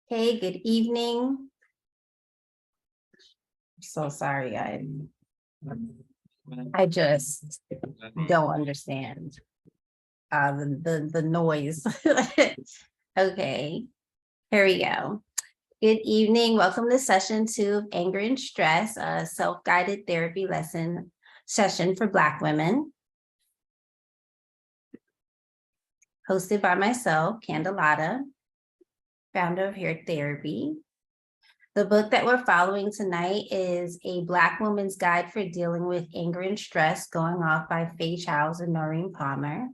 Hey, good evening. So sorry, I just don't understand the noise. Okay, here we go. Good evening. Welcome to session 2 of Anger and Stress, a self-guided therapy lesson session for Black women. Hosted by myself, Candelata, founder of Hair Therapy. The book that we're following tonight is A Black Woman's Guide for Dealing with Anger and Stress, Going Off by Faye Childs and Noreen Palmer.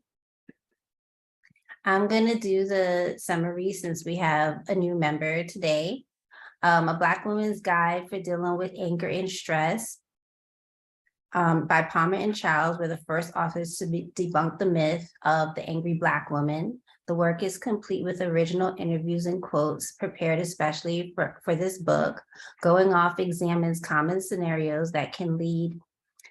I'm going to do the summary since we have a new member today. A Black Woman's Guide for Dealing with Anger and Stress by Palmer and Childs were the first authors to debunk the myth of the angry Black woman. The work is complete with original interviews and quotes prepared especially for this book. Going Off examines common scenarios that can lead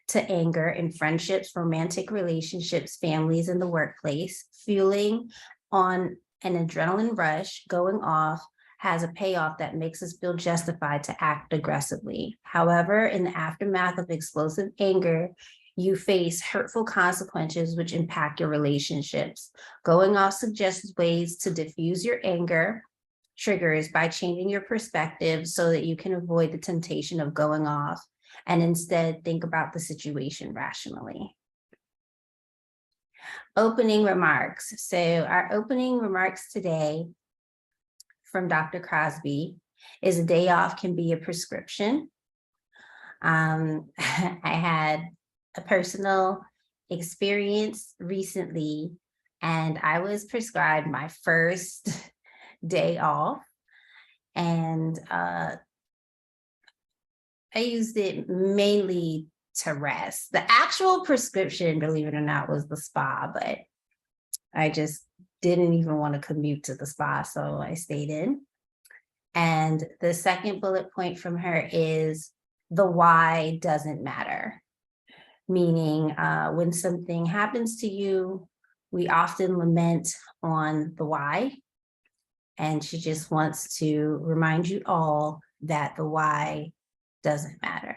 to anger in friendships, romantic relationships, families, and the workplace. Fueling on an adrenaline rush, Going Off has a payoff that makes us feel justified to act aggressively. However, in the aftermath of explosive anger, you face hurtful consequences which impact your relationships. Going Off suggests ways to diffuse your anger triggers by changing your perspective so that you can avoid the temptation of going off and instead think about the situation rationally. Opening remarks. So our opening remarks today from Dr. Crosby is a day off can be a prescription. I had a personal experience recently, and I was prescribed my first day off, and I used it mainly to rest. The actual prescription, believe it or not, was the spa, but I just didn't even want to commute to the spa, so I stayed in. And the second bullet point from her is the why doesn't matter. Meaning when something happens to you, we often lament on the why. And she just wants to remind you all that the why doesn't matter.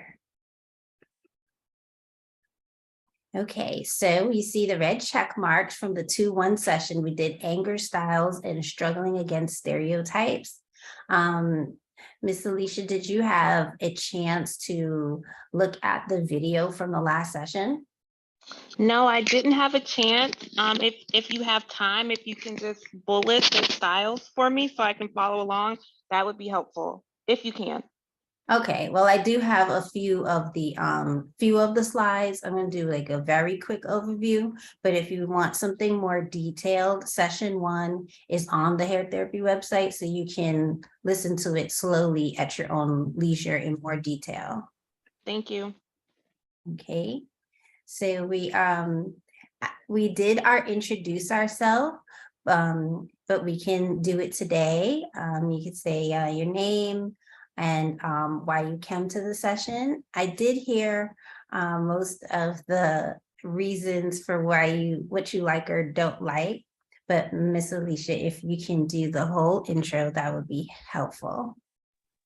Okay, so we see the red check marks from the 2-1 session. We did anger styles and struggling against stereotypes. Miss Alicia, did you have a chance to look at the video from the last session? No, I didn't have a chance. If you have time, if you can just bullet the styles for me so I can follow along, that would be helpful, if you can. Okay, well, I do have a few of the slides. I'm going to do like a very quick overview, but if you want something more detailed, session 1 is on the Hair Therapy website, so you can listen to it slowly at your own leisure in more detail. Thank you. Okay, so we did our introduce ourselves, but we can do it today. You could say your name, and why you came to the session. I did hear most of the reasons for what you like or don't like, but Miss Alicia, if you can do the whole intro, that would be helpful.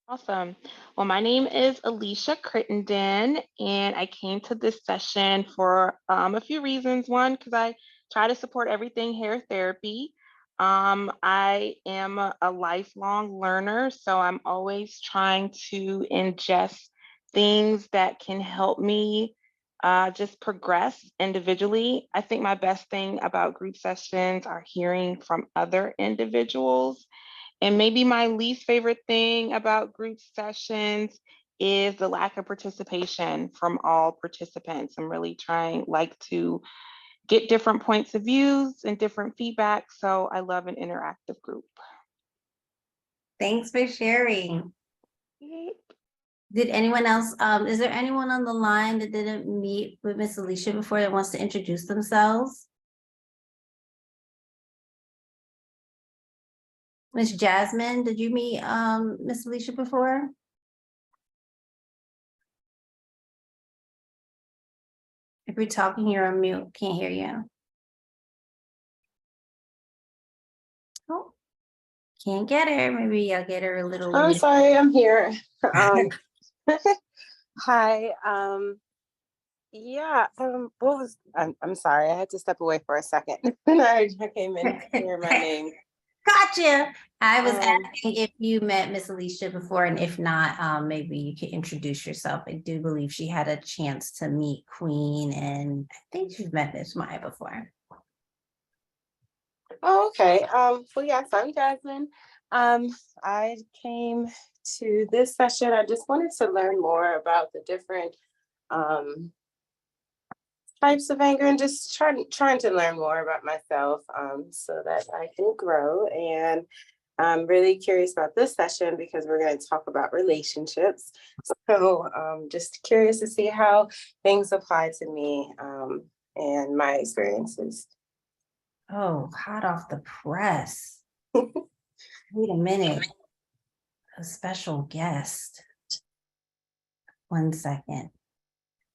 Awesome. Well, my name is Alicia Crittenden, and I came to this session for a few reasons. One, because I try to support everything hair therapy. I am a lifelong learner, so I'm always trying to ingest things that can help me just progress individually. I think my best thing about group sessions are hearing from other individuals. And maybe my least favorite thing about group sessions is the lack of participation from all participants. I'm really like to get different points of views and different feedback. So I love an interactive group. Thanks for sharing. Yay. Did anyone else, is there anyone on the line that didn't meet with Miss Alicia before that wants to introduce themselves? Miss Jasmine, did you meet Miss Alicia before? If you're talking, you're on mute, can't hear you. Oh, Can't get her. Maybe I'll get her a little I'm later. sorry, I'm here. Hi. Yeah. What was? I'm sorry. I had to step away for a second. I came in to hear my name. Gotcha. I was Um, asking if you met Miss Alicia before, and if not, maybe you could introduce yourself. I do believe she had a chance to meet Queen, and I think she's met Miss Maya before. oh, okay. Well, yes, I'm Jasmine. I came to this session. I just wanted to learn more about the different types of anger and just trying to learn more about myself so that I can grow. And I'm really curious about this session because we're going to talk about relationships. So just curious to see how things apply to me and my experiences. Oh, hot off the press. Wait a minute. A special guest. 1 second.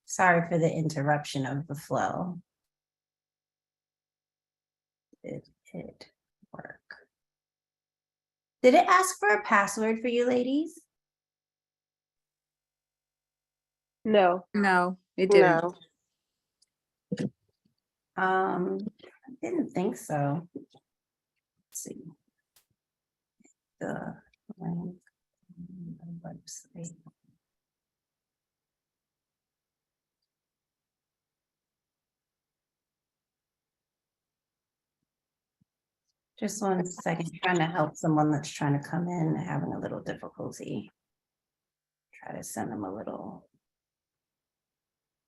Sorry for the interruption of the flow. Did it work? Did it ask for a password for you ladies? No. No, it didn't. No. I didn't think so. Let's see. The link on the website. Just 1 second, trying to help someone that's trying to come in, having a little difficulty. Try to send them a little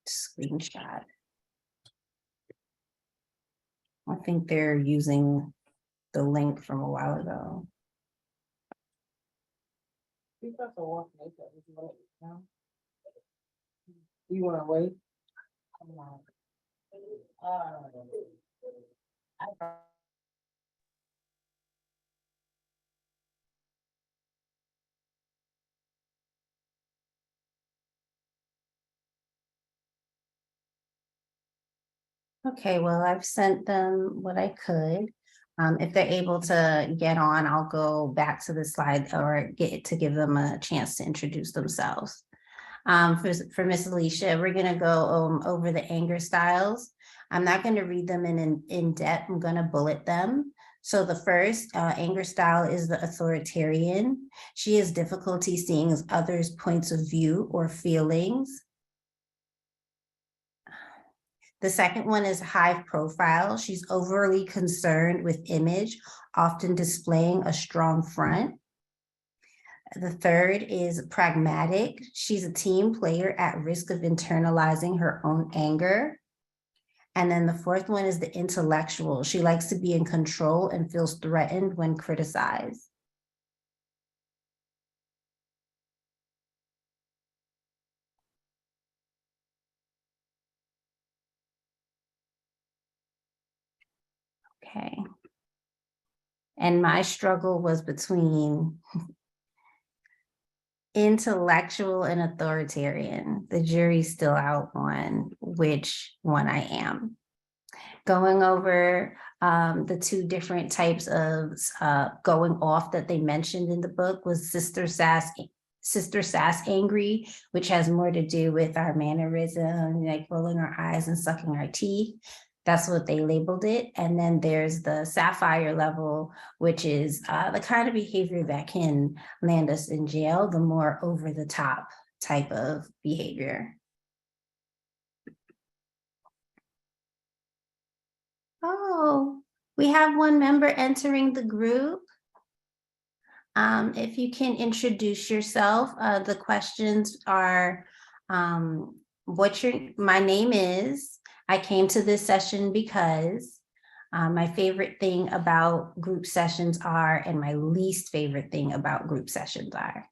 screenshot. I think they're using the link from a while ago. You want to wait? Okay, well, I've sent them what I could. If they're able to get on, I'll go back to the slide or get to give them a chance to introduce themselves. For Miss Alicia, we're gonna go over the anger styles. I'm not gonna read them in depth. I'm gonna bullet them. So the first anger style is the authoritarian. She has difficulty seeing others' points of view or feelings. The second one is high profile. She's overly concerned with image, often displaying a strong front. The third is pragmatic. She's a team player at risk of internalizing her own anger. And then the fourth one is the intellectual. She likes to be in control and feels threatened when criticized. Okay. And my struggle was between intellectual and authoritarian. The jury's still out on which one I am. Going over the two different types of going off that they mentioned in the book was Sister Sass angry, which has more to do with our mannerism, like rolling our eyes and sucking our teeth. That's what they labeled it. And then there's the sapphire level, which is the kind of behavior that can land us in jail, the more over the top type of behavior. Oh, we have one member entering the group. If you can introduce yourself, the questions are, my name is, I came to this session because my favorite thing about group sessions are, and my least favorite thing about group sessions are.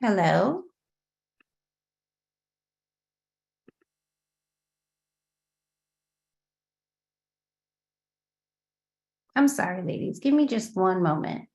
Hello. I'm sorry, ladies. Give me just one moment.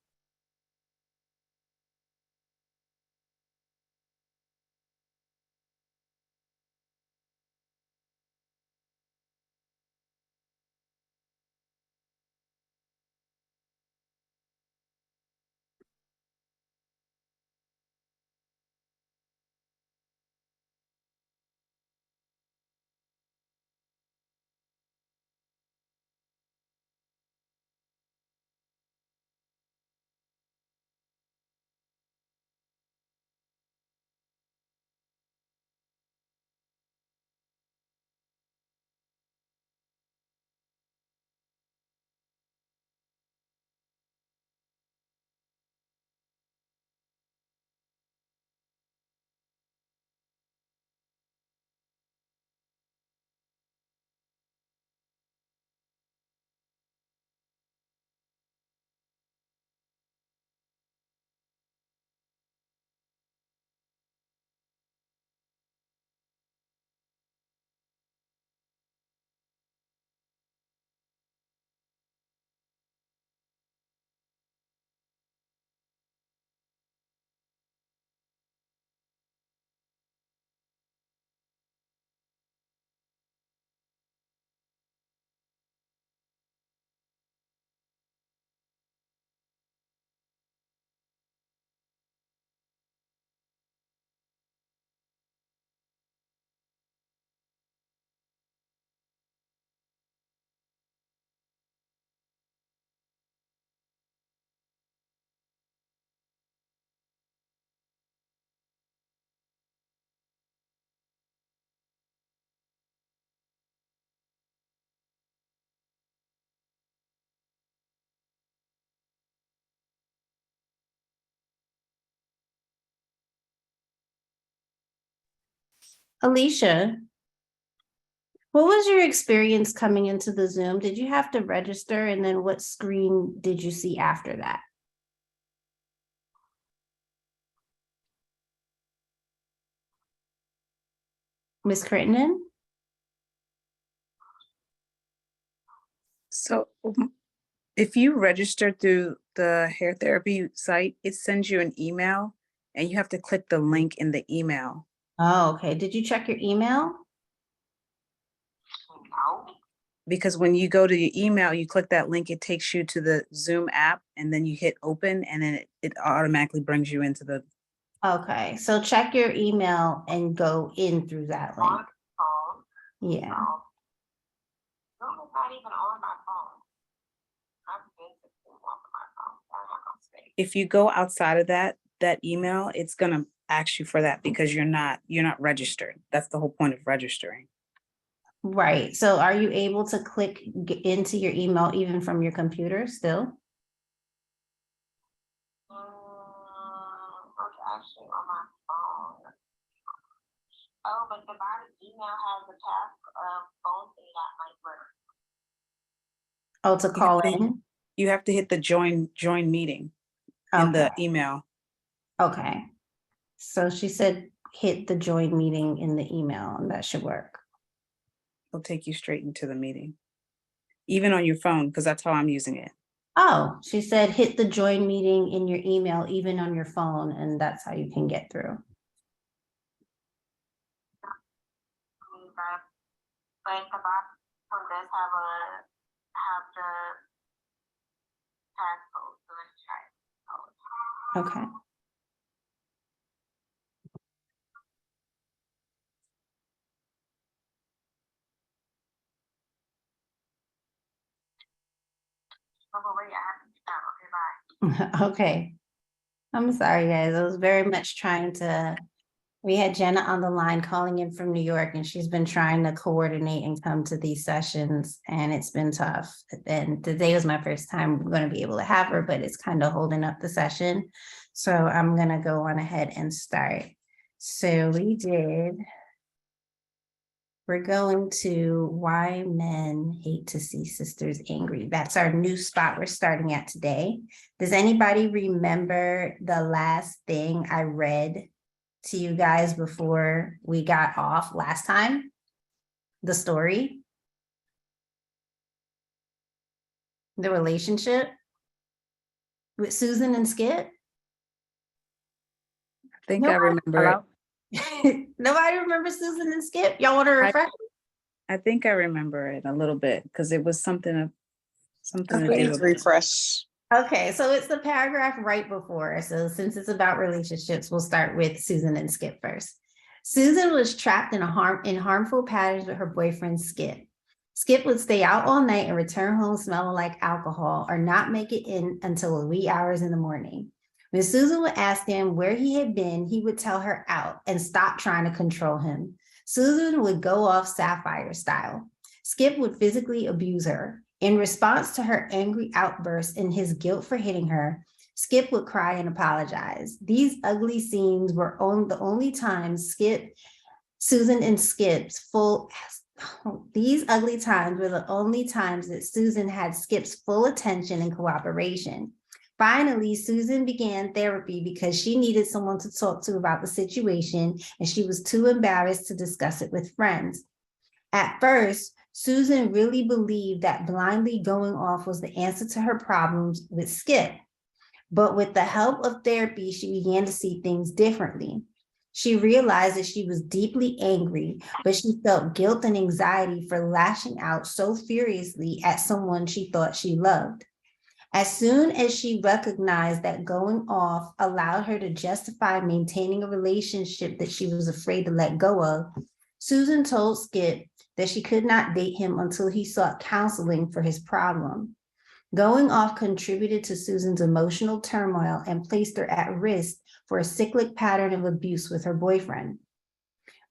Alicia, what was your experience coming into the Zoom? Did you have to register, and then what screen did you see after that? Ms. Crittenden? So if you register through the hair therapy site, it sends you an email and you have to click the link in the email. Oh, okay. Did you check your email? Because when you go to your email, you click that link, it takes you to the Zoom app and then you hit open and then it automatically brings you into the. Okay, so check your email and go in through that link. Yeah. No, it's not even on my phone. I'm basically on my phone. I'm not on stage. If you go outside of that email, it's gonna ask you for that because you're not registered. That's the whole point of registering. Right, so are you able to click into your email even from your computer still? Okay, actually on my phone. Oh, but the bottom email has a task phone thing that might work. Oh, to call have to- in? You have to hit the join meeting in the Okay, email. okay. So she said, hit the join meeting in the email, and that should work. It'll take you straight into the meeting. Even on your phone, because that's how I'm using it. Oh, she said, hit the join meeting in your email, even on your phone, and that's how you can get through. But the bottom one does have the task code, so let's try it. Okay. Oh, wait, I have to stop. Okay, bye. Okay. I'm sorry, guys. I was very much trying to. We had Jenna on the line calling in from New York, and she's been trying to coordinate and come to these sessions, and it's been tough. And today was my first time going to be able to have her, but it's kind of holding up the session. So I'm going to go on ahead and start. So we're going to why men hate to see sisters angry. That's our new spot we're starting at today. Does anybody remember the last thing I read to you guys before we got off last time? The story? The relationship with Susan and Skip? I think I remember it. Nobody remembers Susan and Skip? Y'all want to refresh? I think I remember it a little bit because it was something to do with refresh. Okay, so it's the paragraph right before. So since it's about relationships, we'll start with Susan and Skip first. Susan was trapped in harmful patterns with her boyfriend Skip. Skip would stay out all night and return home smelling like alcohol or not make it in until the wee hours in the morning. When Susan would ask him where he had been, he would tell her out and stop trying to control him. Susan would go off Sapphire style. Skip would physically abuse her. In response to her angry outbursts and his guilt for hitting her, Skip would cry and apologize. These ugly scenes were the only times Susan and Skip's full. These ugly times were the only times that Susan had Skip's full attention and cooperation. Finally, Susan began therapy because she needed someone to talk to about the situation, and she was too embarrassed to discuss it with friends. At first, Susan really believed that blindly going off was the answer to her problems with Skip. But with the help of therapy, she began to see things differently. She realized that she was deeply angry, but she felt guilt and anxiety for lashing out so furiously at someone she thought she loved. As soon as she recognized that going off allowed her to justify maintaining a relationship that she was afraid to let go of, Susan told Skip that she could not date him until he sought counseling for his problem. Going off contributed to Susan's emotional turmoil and placed her at risk for a cyclic pattern of abuse with her boyfriend.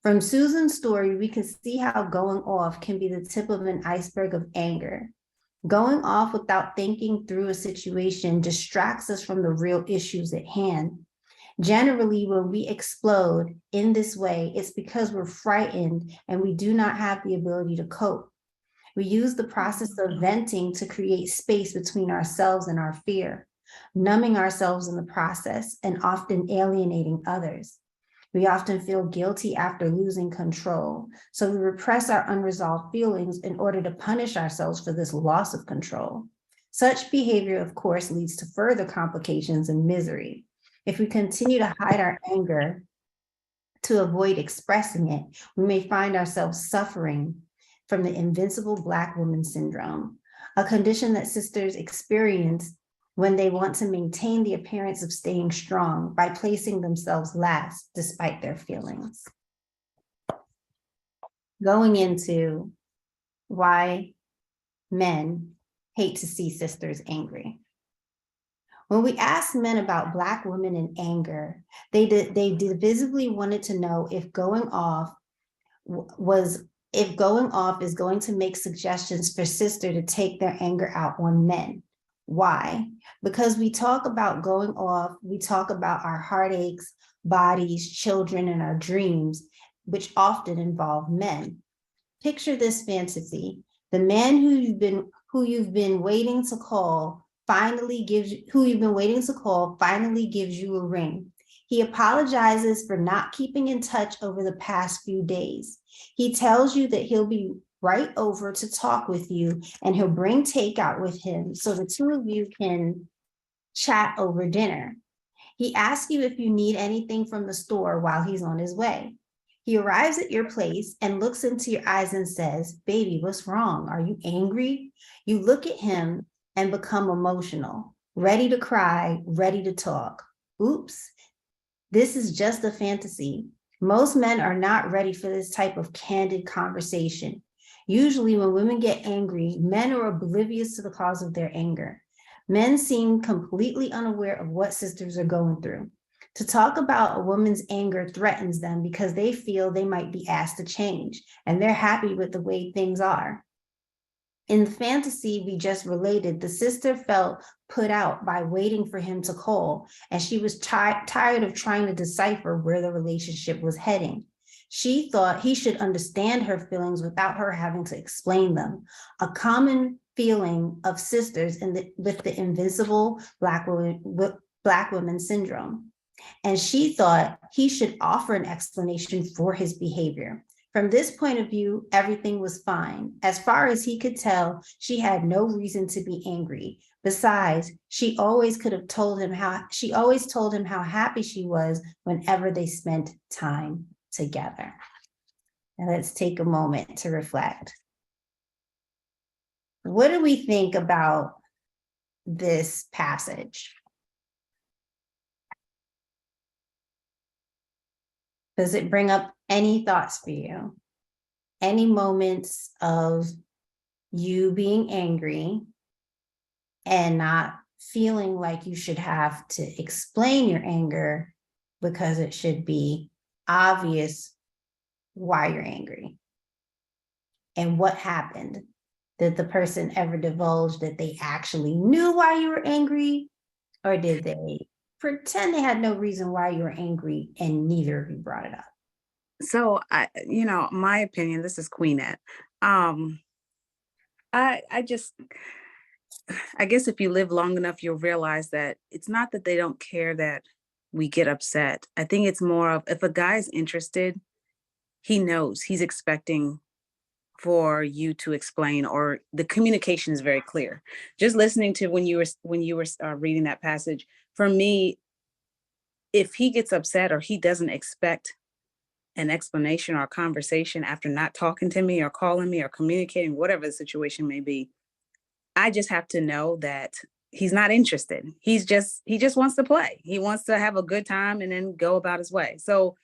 From Susan's story, we can see how going off can be the tip of an iceberg of anger. Going off without thinking through a situation distracts us from the real issues at hand. Generally, when we explode in this way, it's because we're frightened and we do not have the ability to cope. We use the process of venting to create space between ourselves and our fear, numbing ourselves in the process and often alienating others. We often feel guilty after losing control, so we repress our unresolved feelings in order to punish ourselves for this loss of control. Such behavior, of course, leads to further complications and misery. If we continue to hide our anger to avoid expressing it, we may find ourselves suffering from the invincible Black woman syndrome, a condition that sisters experience when they want to maintain the appearance of staying strong by placing themselves last despite their feelings. Going into why men hate to see sisters angry. When we asked men about Black women in anger, they visibly wanted to know if going off is going to make suggestions for sister to take their anger out on men. Why? Because we talk about going off, we talk about our heartaches, bodies, children, and our dreams, which often involve men. Picture this fantasy. The man who you've been waiting to call finally gives you a ring. He apologizes for not keeping in touch over the past few days. He tells you that he'll be right over to talk with you and he'll bring takeout with him so the two of you can chat over dinner. He asks you if you need anything from the store while he's on his way. He arrives at your place and looks into your eyes and says, "Baby, what's wrong? Are you angry?" You look at him and become emotional, ready to cry, ready to talk. Oops, this is just a fantasy. Most men are not ready for this type of candid conversation. Usually when women get angry, men are oblivious to the cause of their anger. Men seem completely unaware of what sisters are going through. To talk about a woman's anger threatens them because they feel they might be asked to change, and they're happy with the way things are. In the fantasy we just related, the sister felt put out by waiting for him to call, and she was tired of trying to decipher where the relationship was heading. She thought he should understand her feelings without her having to explain them, a common feeling of sisters with the invincible Black woman syndrome. And she thought he should offer an explanation for his behavior. From this point of view, everything was fine. As far as he could tell, she had no reason to be angry. Besides, she always told him how happy she was whenever they spent time together. Now let's take a moment to reflect. What do we think about this passage? Does it bring up any thoughts for you? Any moments of you being angry and not feeling like you should have to explain your anger because it should be obvious why you're angry? And what happened? Did the person ever divulge that they actually knew why you were angry? Or did they pretend they had no reason why you were angry and neither of you brought it up? So my opinion, this is Queenette. I guess if you live long enough, you'll realize that it's not that they don't care that we get upset. I think it's more of, if a guy's interested, he knows he's expecting for you to explain, or the communication is very clear. Just listening to when you were reading that passage, for me, if he gets upset or he doesn't expect an explanation or a conversation after not talking to me or calling me or communicating, whatever the situation may be, I just have to know that he's not interested. He just wants to play. He wants to have a good time and then go about his way. So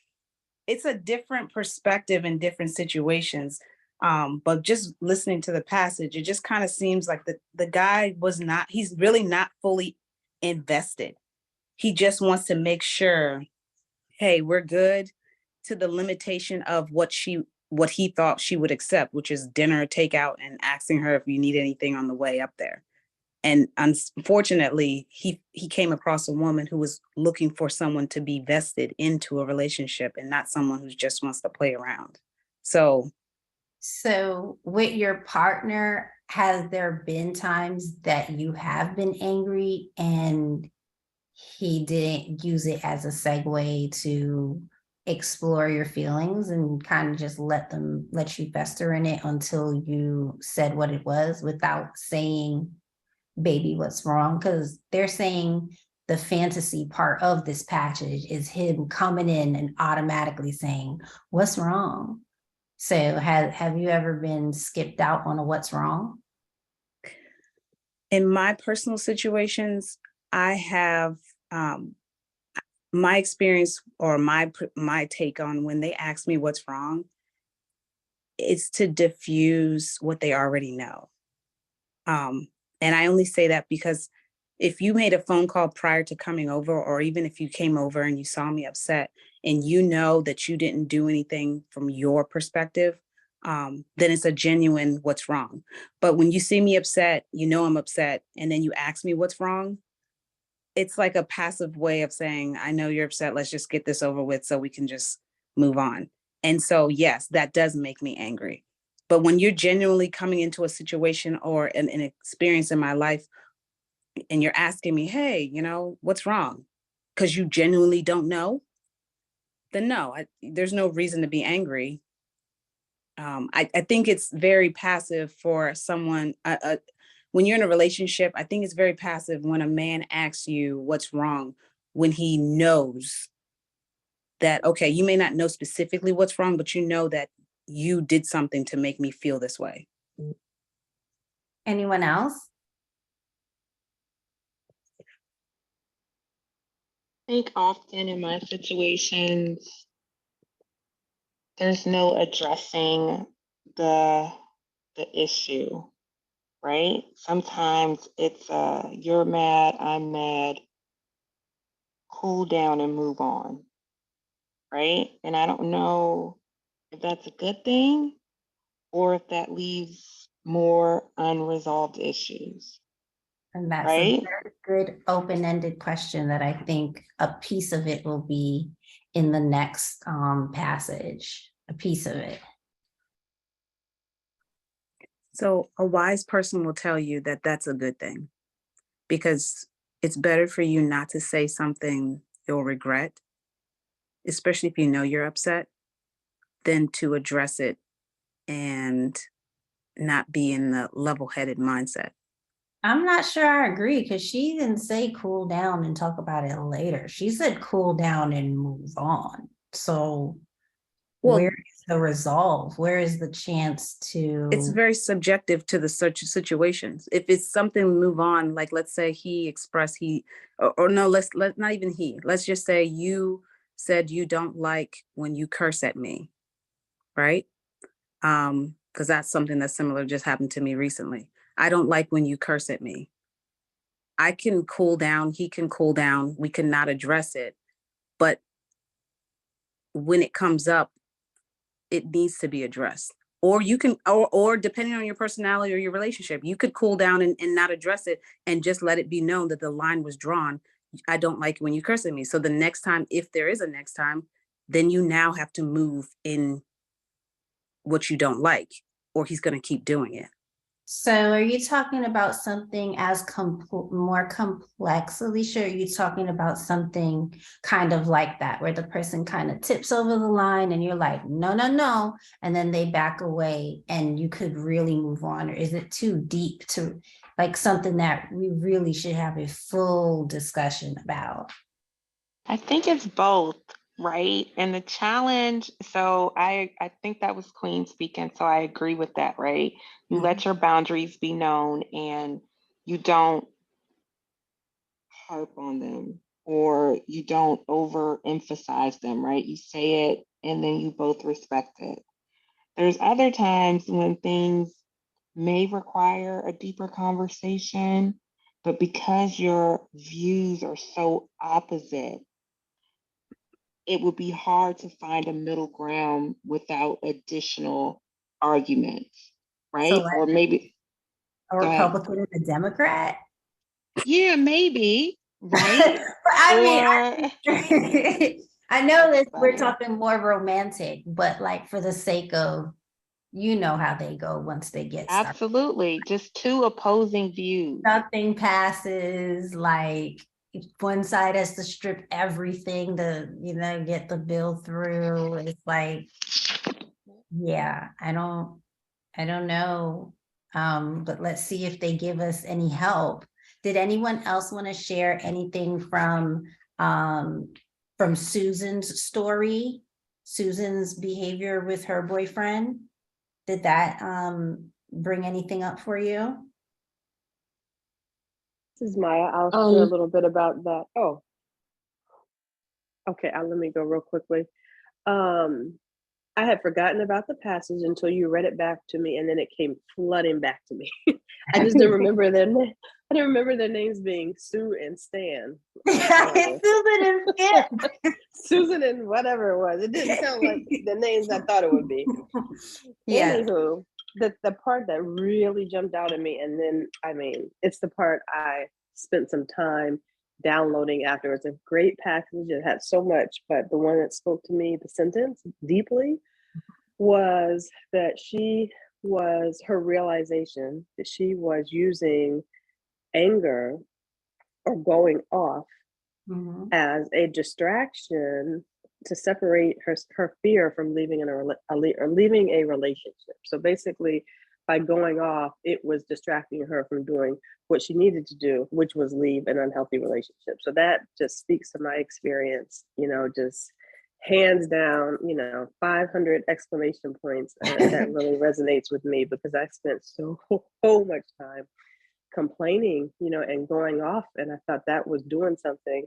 it's a different perspective in different situations. But just listening to the passage, it just kind of seems like the guy he's really not fully invested. He just wants to make sure, hey, we're good, to the limitation of what he thought she would accept, which is dinner takeout and asking her if you need anything on the way up there. And unfortunately, he came across a woman who was looking for someone to be vested into a relationship and not someone who just wants to play around. So with your partner, has there been times that you have been angry and he didn't use it as a segue to explore your feelings and kind of just let you fester in it until you said what it was without saying, baby, what's wrong? Because they're saying the fantasy part of this passage is him coming in and automatically saying, what's wrong? So have you ever been skipped out on a what's wrong? in my personal situations, I have my experience or my take on when they ask me what's wrong, it's to diffuse what they already know. And I only say that because if you made a phone call prior to coming over, or even if you came over and you saw me upset and you know that you didn't do anything from your perspective, then it's a genuine what's wrong. But when you see me upset, you know I'm upset, and then you ask me what's wrong, it's like a passive way of saying, I know you're upset. Let's just get this over with so we can just move on. And so, yes, that does make me angry. But when you're genuinely coming into a situation or an experience in my life and you're asking me, hey, what's wrong? Because you genuinely don't know, then no, there's no reason to be angry. I think it's very passive for someone. When you're in a relationship, I think it's very passive when a man asks you what's wrong when he knows that, okay, you may not know specifically what's wrong, but you know that you did something to make me feel this way. Anyone else? I think often in my situations, there's no addressing the issue, right? Sometimes it's you're mad, I'm mad, cool down and move on, right? And I don't know if that's a good thing or if that leaves more unresolved issues, And that's a right? very good open-ended question that I think a piece of it will be in the next passage, a piece of it. So a wise person will tell you that that's a good thing, because it's better for you not to say something you'll regret, especially if you know you're upset, than to address it and not be in the level-headed mindset. I'm not sure I agree because she didn't say cool down and talk about it later. She said cool down and move on. So Well, where is the resolve? Where is the chance it's to? very subjective to the such situations. If it's something, move on. Like, let's say he expressed or no, let's not even he. Let's just say you said you don't like when you curse at me, right? Because that's something that's similar just happened to me recently. I don't like when you curse at me. I can cool down. He can cool down. We cannot address it, but when it comes up, it needs to be addressed. Or you can, or depending on your personality or your relationship, you could cool down and not address it and just let it be known that the line was drawn. I don't like when you curse at me. So the next time, if there is a next time, then you now have to move in what you don't like, or he's going to keep doing it. So are you talking about something as more complex, Alicia? Are you talking about something kind of like that, where the person kind of tips over the line and you're like, no, no, no, and then they back away and you could really move on? Or is it too deep to like something that we really should have a full discussion about? I think it's both, right? And the challenge, so I think that was Queen speaking, so I agree with that, right? You let your boundaries be known and you don't harp on them or you don't overemphasize them, right? You say it and then you both respect it. There's other times when things may require a deeper conversation, but because your views are so opposite, it would be hard to find a middle ground without additional arguments, So right? like Or maybe, a go ahead. Republican and a Democrat? Yeah, maybe, right? I Or mean, I know that's that we're funny. talking more romantic, but like for the sake of, you know how they go once they get started. Absolutely. Just two opposing views. Nothing passes, like if one side has to strip everything to, get the bill through. It's like, yeah, I don't know. But let's see if they give us any help. Did anyone else want to share anything from Susan's story? Susan's behavior with her boyfriend? Did that bring anything up for you? This is Maya. I'll share a little bit about that. Oh, okay. Let me go real quickly. I had forgotten about the passage until you read it back to me, and then it came flooding back to me. I just didn't remember their name. I didn't remember their names being Sue and Stan. Susan and Skip. Susan and whatever it was. It didn't sound like the names I thought it would be. Yeah. Anywho, the part that really jumped out at me, and then it's the part I spent some time downloading afterwards. A great passage. It had so much, but the one that spoke to me, the sentence deeply, was that her realization that she was using anger or going off Mhm. as a distraction to separate her fear from leaving leaving a relationship. So basically, by going off, it was distracting her from doing what she needed to do, which was leave an unhealthy relationship. So that just speaks to my experience, just hands down, 500 exclamation points. That really resonates with me because I spent so much time complaining, and going off. And I thought that was doing something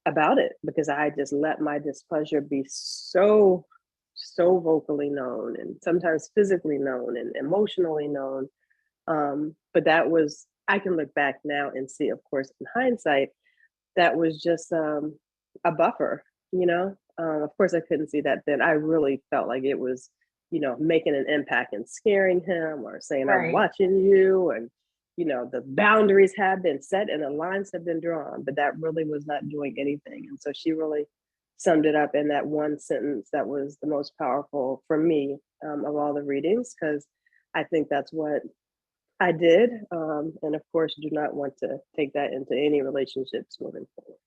about it because I just let my displeasure be so vocally known and sometimes physically known and emotionally known. But I can look back now and see, of course, in hindsight, that was just a buffer, of course, I couldn't see that then. I really felt like it was, making an impact and scaring him or saying, I'm Right. watching you. And, the boundaries have been set and the lines have been drawn, but that really was not doing anything. And so she really summed it up in that one sentence that was the most powerful for me of all the readings, because I think that's what I did. And of course, do not want to take that into any relationships moving forward.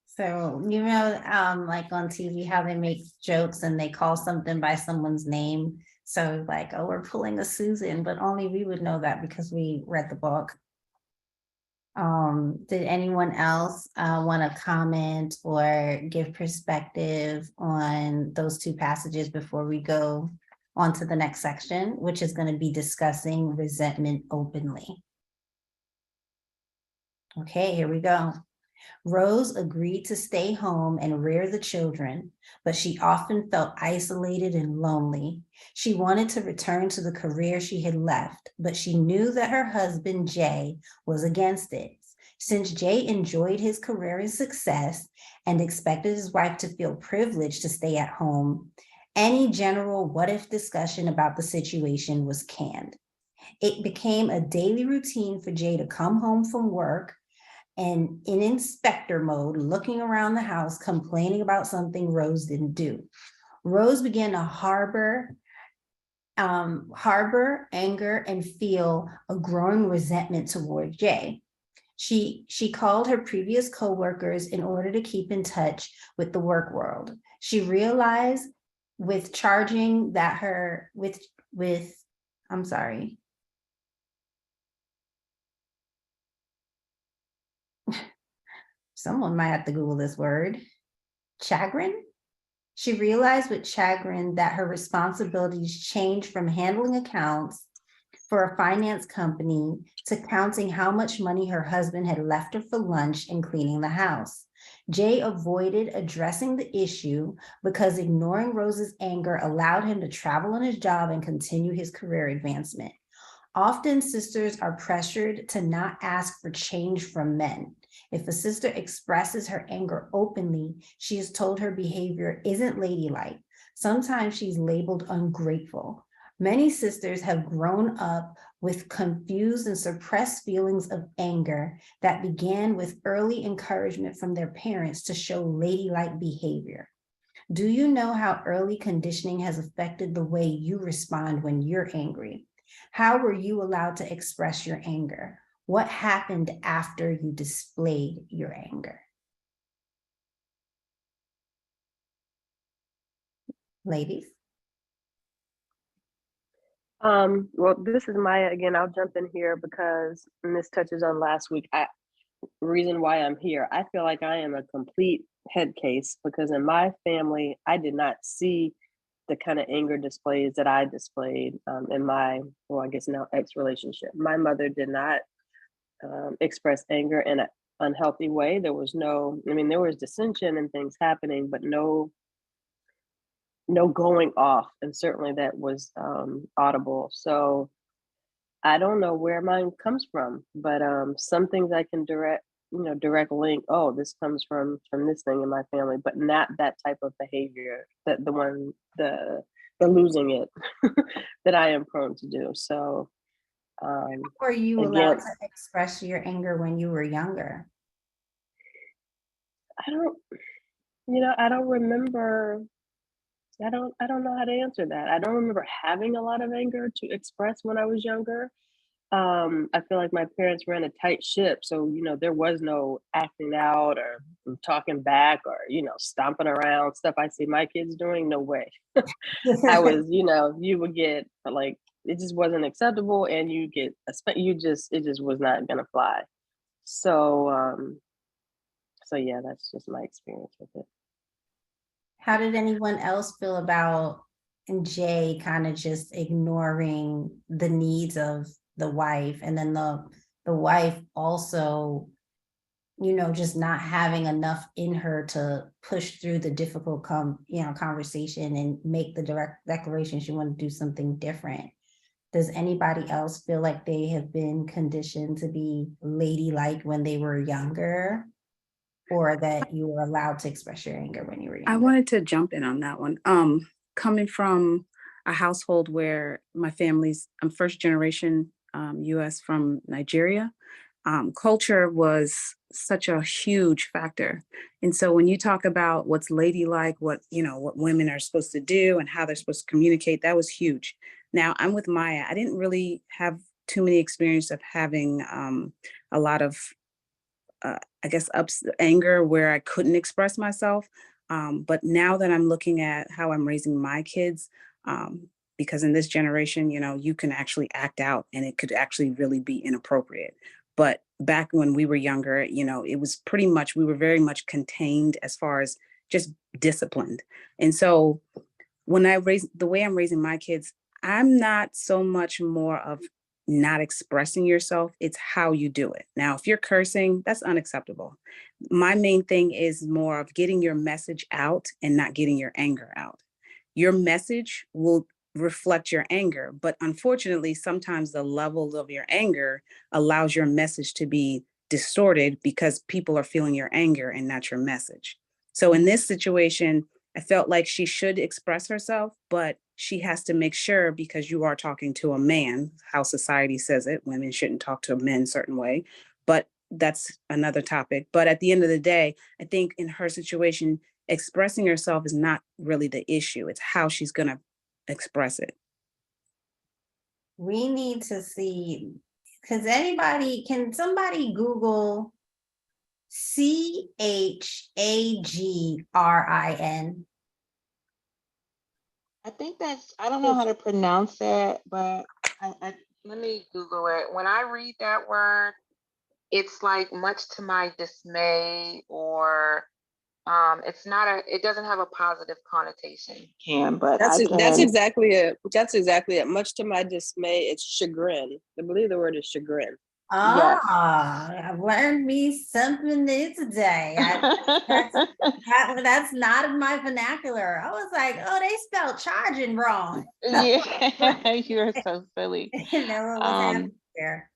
So, like on TV, how they make jokes and they call something by someone's name. So like, oh, we're pulling a Susan, but only we would know that because we read the book. Did anyone else want to comment or give perspective on those two passages before we go on to the next section, which is going to be discussing resentment openly? Okay, here we go. Rose agreed to stay home and rear the children, but she often felt isolated and lonely. She wanted to return to the career she had left, but she knew that her husband, Jay, was against it. Since Jay enjoyed his career and success and expected his wife to feel privileged to stay at home, any general what-if discussion about the situation was canned. It became a daily routine for Jay to come home from work and in inspector mode, looking around the house, complaining about something Rose didn't do. Rose began to harbor anger and feel a growing resentment toward Jay. She called her previous coworkers in order to keep in touch with the work world. She realized with charging that her with I'm sorry. Someone might have to Google this word. Chagrin? She realized with chagrin that her responsibilities changed from handling accounts for a finance company to counting how much money her husband had left her for lunch and cleaning the house. Jay avoided addressing the issue because ignoring Rose's anger allowed him to travel on his job and continue his career advancement. Often sisters are pressured to not ask for change from men. If a sister expresses her anger openly, she is told her behavior isn't ladylike. Sometimes she's labeled ungrateful. Many sisters have grown up with confused and suppressed feelings of anger that began with early encouragement from their parents to show ladylike behavior. Do you know how early conditioning has affected the way you respond when you're angry? How were you allowed to express your anger? What happened after you displayed your anger? Ladies? Well, this is Maya again. I'll jump in here because, and this touches on last week. Reason why I'm here, I feel like I am a complete head case because in my family, I did not see the kind of anger displays that I displayed in my, well, I guess now ex relationship. My mother did not express anger in an unhealthy way. There was no, I mean, there was dissension and things happening, but no going off, and certainly that was audible. So I don't know where mine comes from, but some things I can direct link. Oh, this comes from this thing in my family, but not that type of behavior. That the losing it that I am prone to do. So Were you allowed again, to express your anger when you were younger? I don't, I don't remember. I don't know how to answer that. I don't remember having a lot of anger to express when I was younger. I feel like my parents ran a tight ship, so there was no acting out or talking back or stomping around stuff I see my kids doing. No way. I was, you would get like it just wasn't acceptable, and it just was not gonna fly. So yeah, that's just my experience with it. How did anyone else feel about Jay kind of just ignoring the needs of the wife, and then the wife also, just not having enough in her to push through the difficult conversation and make the direct declaration she wanted to do something different? Does anybody else feel like they have been conditioned to be ladylike when they were younger, or that you were allowed to express your anger when you were I younger? wanted to jump in on that one. Coming from a household where my family's, I'm first generation US from Nigeria, culture was such a huge factor. And so when you talk about what's ladylike, what women are supposed to do and how they're supposed to communicate, that was huge. Now I'm with Maya. I didn't really have too many experience of having a lot of I guess anger where I couldn't express myself. But now that I'm looking at how I'm raising my kids, because in this generation, you can actually act out and it could actually really be inappropriate. But back when we were younger, it was pretty much, we were very much contained as far as just disciplined. And so the way I'm raising my kids, I'm not so much more of not expressing yourself, it's how you do it. Now, if you're cursing, that's unacceptable. My main thing is more of getting your message out and not getting your anger out. Your message will reflect your anger, but unfortunately, sometimes the level of your anger allows your message to be distorted because people are feeling your anger and not your message. So in this situation, I felt like she should express herself, but she has to make sure, because you are talking to a man, how society says it, women shouldn't talk to men a certain way, but that's another topic. But at the end of the day, I think in her situation, expressing herself is not really the issue. It's how she's going to express it. We need to see, because can somebody Google CHAGRIN? I think I don't know how to pronounce it, but let me Google it. When I read that word, it's like much to my dismay, or it doesn't have a positive connotation, but That's exactly it. That's exactly it. Much to my dismay, it's chagrin. I believe the word is chagrin. Yes. I've learned me something new today. That's not in my vernacular. I was like, oh, they spelled charging wrong. Yeah, you're so silly. Know what was happening there.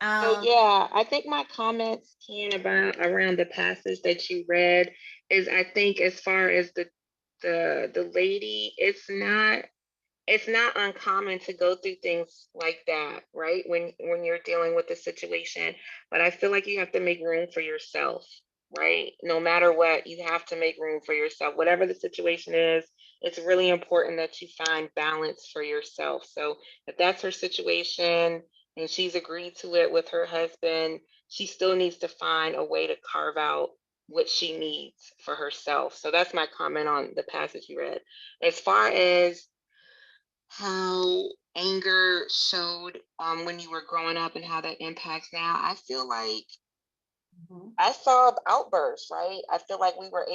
So yeah, I think my comments came about around the passage that you read is, I think as far as the lady, it's not it's not uncommon to go through things like that, right? When you're dealing with a situation, but I feel like you have to make room for yourself, right? No matter what, you have to make room for yourself. Whatever the situation is, it's really important that you find balance for yourself. So if that's her situation and she's agreed to it with her husband, she still needs to find a way to carve out what she needs for herself. So that's my comment on the passage you read. As far as how anger showed when you were growing up and how that impacts now, I feel like Mhm. I saw outbursts, right? I feel like we were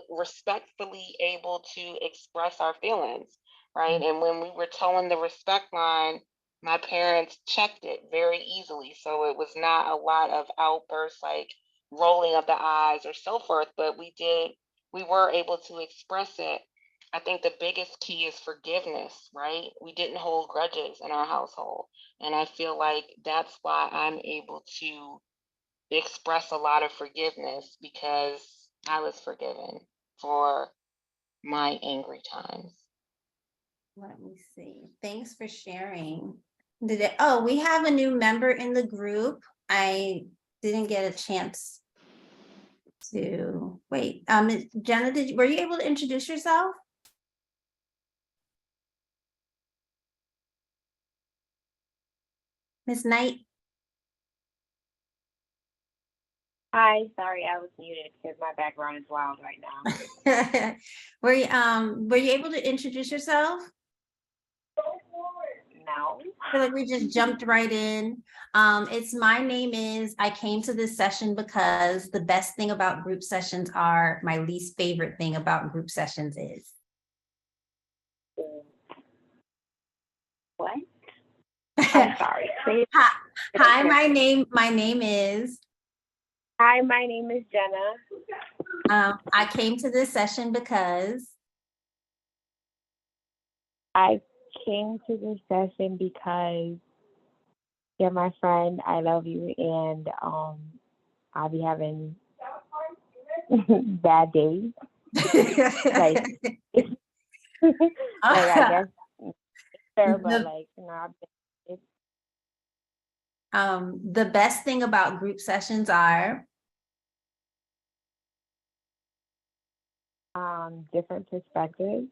respectfully able to express our feelings, right? And when we were towing the respect line, my parents checked it very easily. So it was not a lot of outbursts like rolling of the eyes or so forth, but we were able to express it. I think the biggest key is forgiveness, right? We didn't hold grudges in our household. And I feel like that's why I'm able to express a lot of forgiveness because I was forgiven for my angry times. Let me see. Thanks for sharing. Oh, we have a new member in the group. I didn't get a chance to wait. Jenna, were you able to introduce yourself? Miss Knight? Hi, sorry, I was muted because my background is wild right now. Were you able to introduce yourself? No. I feel like we just jumped right in. My name is, I came to this session because the best thing about group sessions are, my least favorite thing about group sessions is. What? I'm sorry. Say it. Hi, my name is. Hi, my name is Jenna. I came to this session because. I came to this session because you're my friend. I love you, and I'll be having bad days. Like, I guess, sure, but like, the best thing about group sessions are. different perspectives.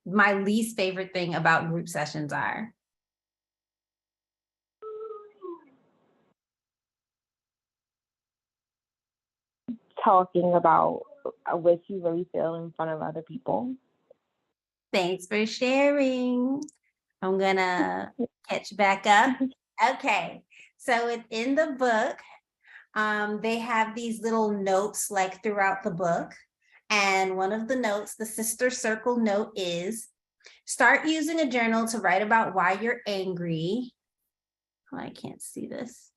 My least favorite thing about group sessions are. Talking about what you really feel in front of other people. Thanks for sharing. I'm gonna catch back up. Okay, so within the book, they have these little notes like throughout the book. And one of the notes, the sister circle note is, start using a journal to write about why you're angry. Oh, I can't see this.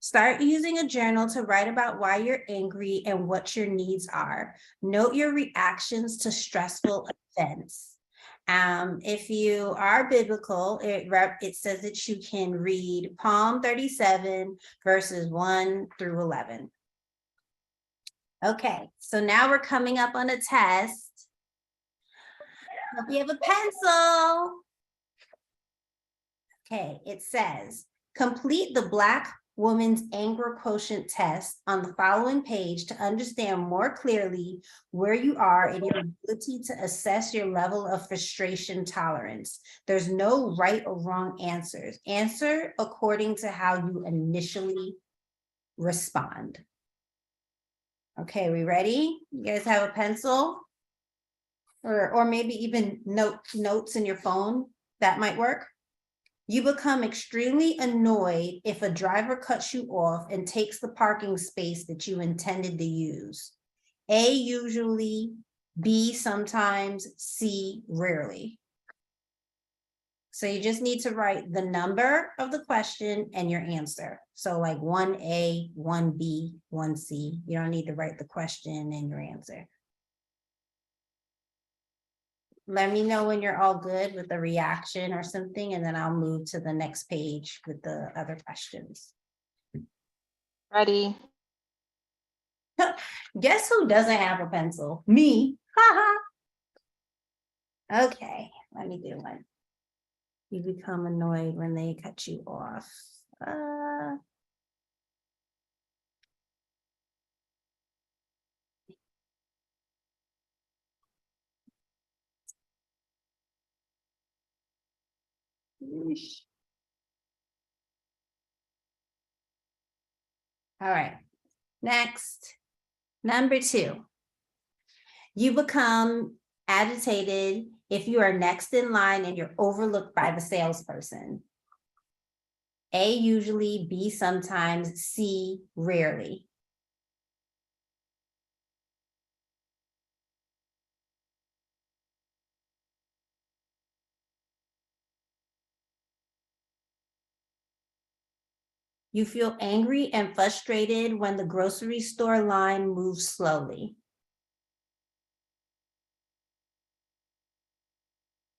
Start using a journal to write about why you're angry and what your needs are. Note your reactions to stressful events. If you are biblical, it says that you can read Psalm 37 verses 1 through 11. Okay, so now we're coming up on a test. Hope you have a pencil. Okay, it says, complete the Black Woman's Anger Quotient test on the following page to understand more clearly where you are in your ability to assess your level of frustration tolerance. There's no right or wrong answers. Answer according to how you initially respond. Okay, we ready? You guys have a pencil? Or maybe even notes in your phone, that might work. You become extremely annoyed if a driver cuts you off and takes the parking space that you intended to use. A, usually, B, sometimes, C, rarely. So you just need to write the number of the question and your answer. So like 1A, 1B, 1C. You don't need to write the question and your answer. Let me know when you're all good with the reaction or something, and then I'll move to the next page with the other questions. Ready? Guess who doesn't have a pencil? Me. Okay, let me do one. You become annoyed when they cut you off. All right, next, number 2. You become agitated if you are next in line and you're overlooked by the salesperson. A, usually, B, sometimes, C, rarely. You feel angry and frustrated when the grocery store line moves slowly.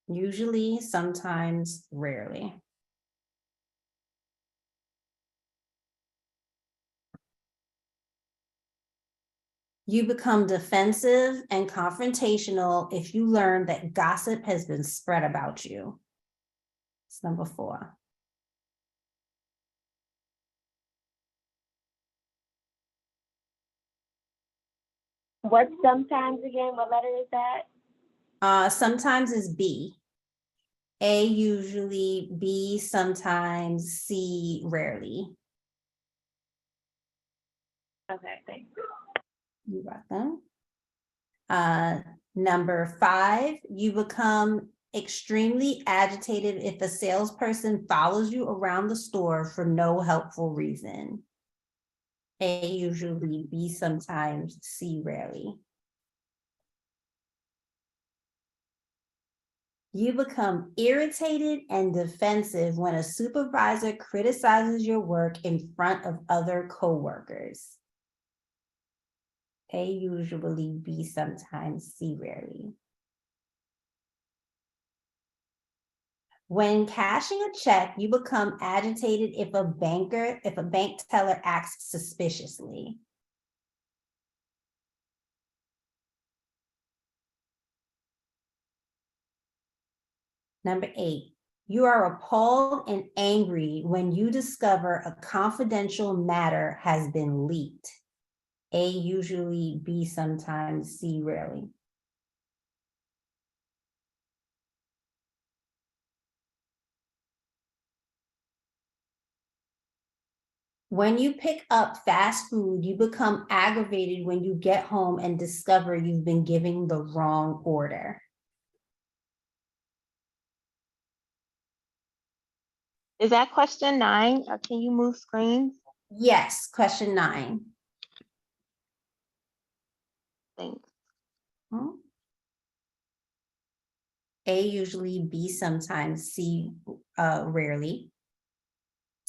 Usually, sometimes, rarely. You become defensive and confrontational if you learn that gossip has been spread about you. It's number 4. What sometimes again? What letter is that? Sometimes is B. A, usually, B, sometimes, C, rarely. Okay, thanks. You're welcome. Number 5, you become extremely agitated if a salesperson follows you around the store for no helpful reason. A, usually, B, sometimes, C, rarely. You become irritated and defensive when a supervisor criticizes your work in front of other coworkers. A, usually, B, sometimes, C, rarely. When cashing a check, you become agitated if a bank teller acts suspiciously. Number 8, you are appalled and angry when you discover a confidential matter has been leaked. A, usually, B, sometimes, C, rarely. When you pick up fast food, you become aggravated when you get home and discover you've been giving the wrong order. Is that question 9? Can you move screens? Yes, question 9. Thanks. A, usually, B, sometimes, C, rarely.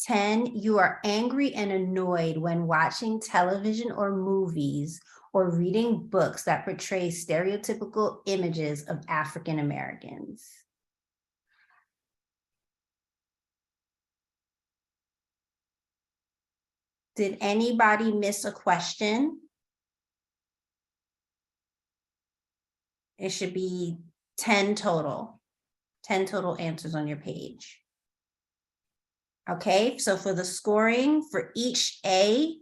10, you are angry and annoyed when watching television or movies or reading books that portray stereotypical images of African Americans. Did anybody miss a question? It should be 10 total answers on your page. Okay, so for the scoring, for each A,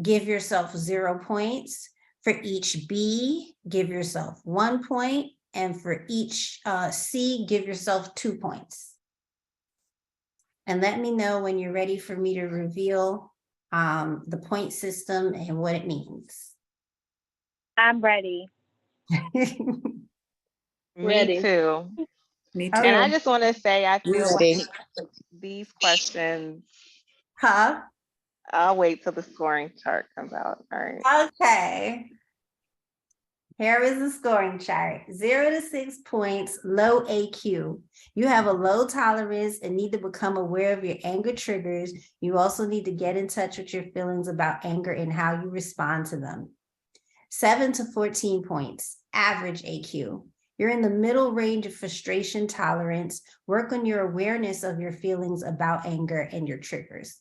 give yourself 0 points. For each B, give yourself 1 point. And for each C, give yourself 2 points. And let me know when you're ready for me to reveal the point system and what it means. I'm ready. Ready. Me too. Me Okay. And I too. just want to say, I feel Ready. like these questions, Huh? I'll wait till the scoring chart comes out. All right. Okay. Here is the scoring chart. 0 to 6 points, low AQ. You have a low tolerance and need to become aware of your anger triggers. You also need to get in touch with your feelings about anger and how you respond to them. 7 to 14 points, average AQ. You're in the middle range of frustration tolerance. Work on your awareness of your feelings about anger and your triggers.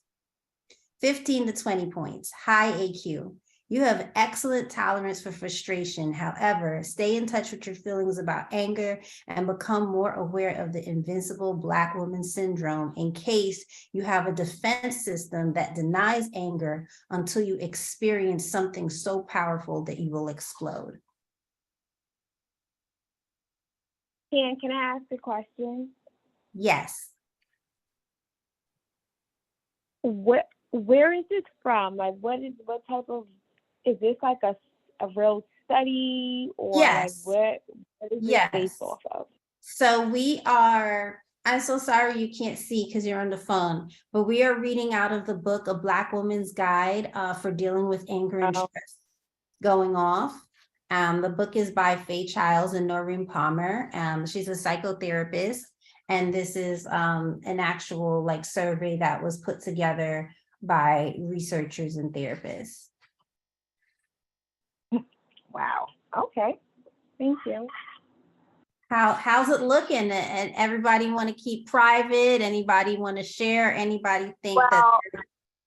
15 to 20 points, high AQ. You have excellent tolerance for frustration. However, stay in touch with your feelings about anger and become more aware of the invincible Black woman syndrome in case you have a defense system that denies anger until you experience something so powerful that you will explode. Can I ask a question? Yes. Where is this from? Like, what type of, is this like a real study, or like Yes. what is this Yes. based off of? So I'm so sorry you can't see because you're on the phone, but we are reading out of the book, A Black Woman's Guide for Dealing with Anger and Stress Going Off. The book is by Faye Childs and Noreen Palmer. She's a psychotherapist, and this is an actual like survey that was put together by researchers and therapists. Wow. Okay. Thank you. How's it looking? And everybody want to keep private? Anybody want to share? Anybody think that Well, their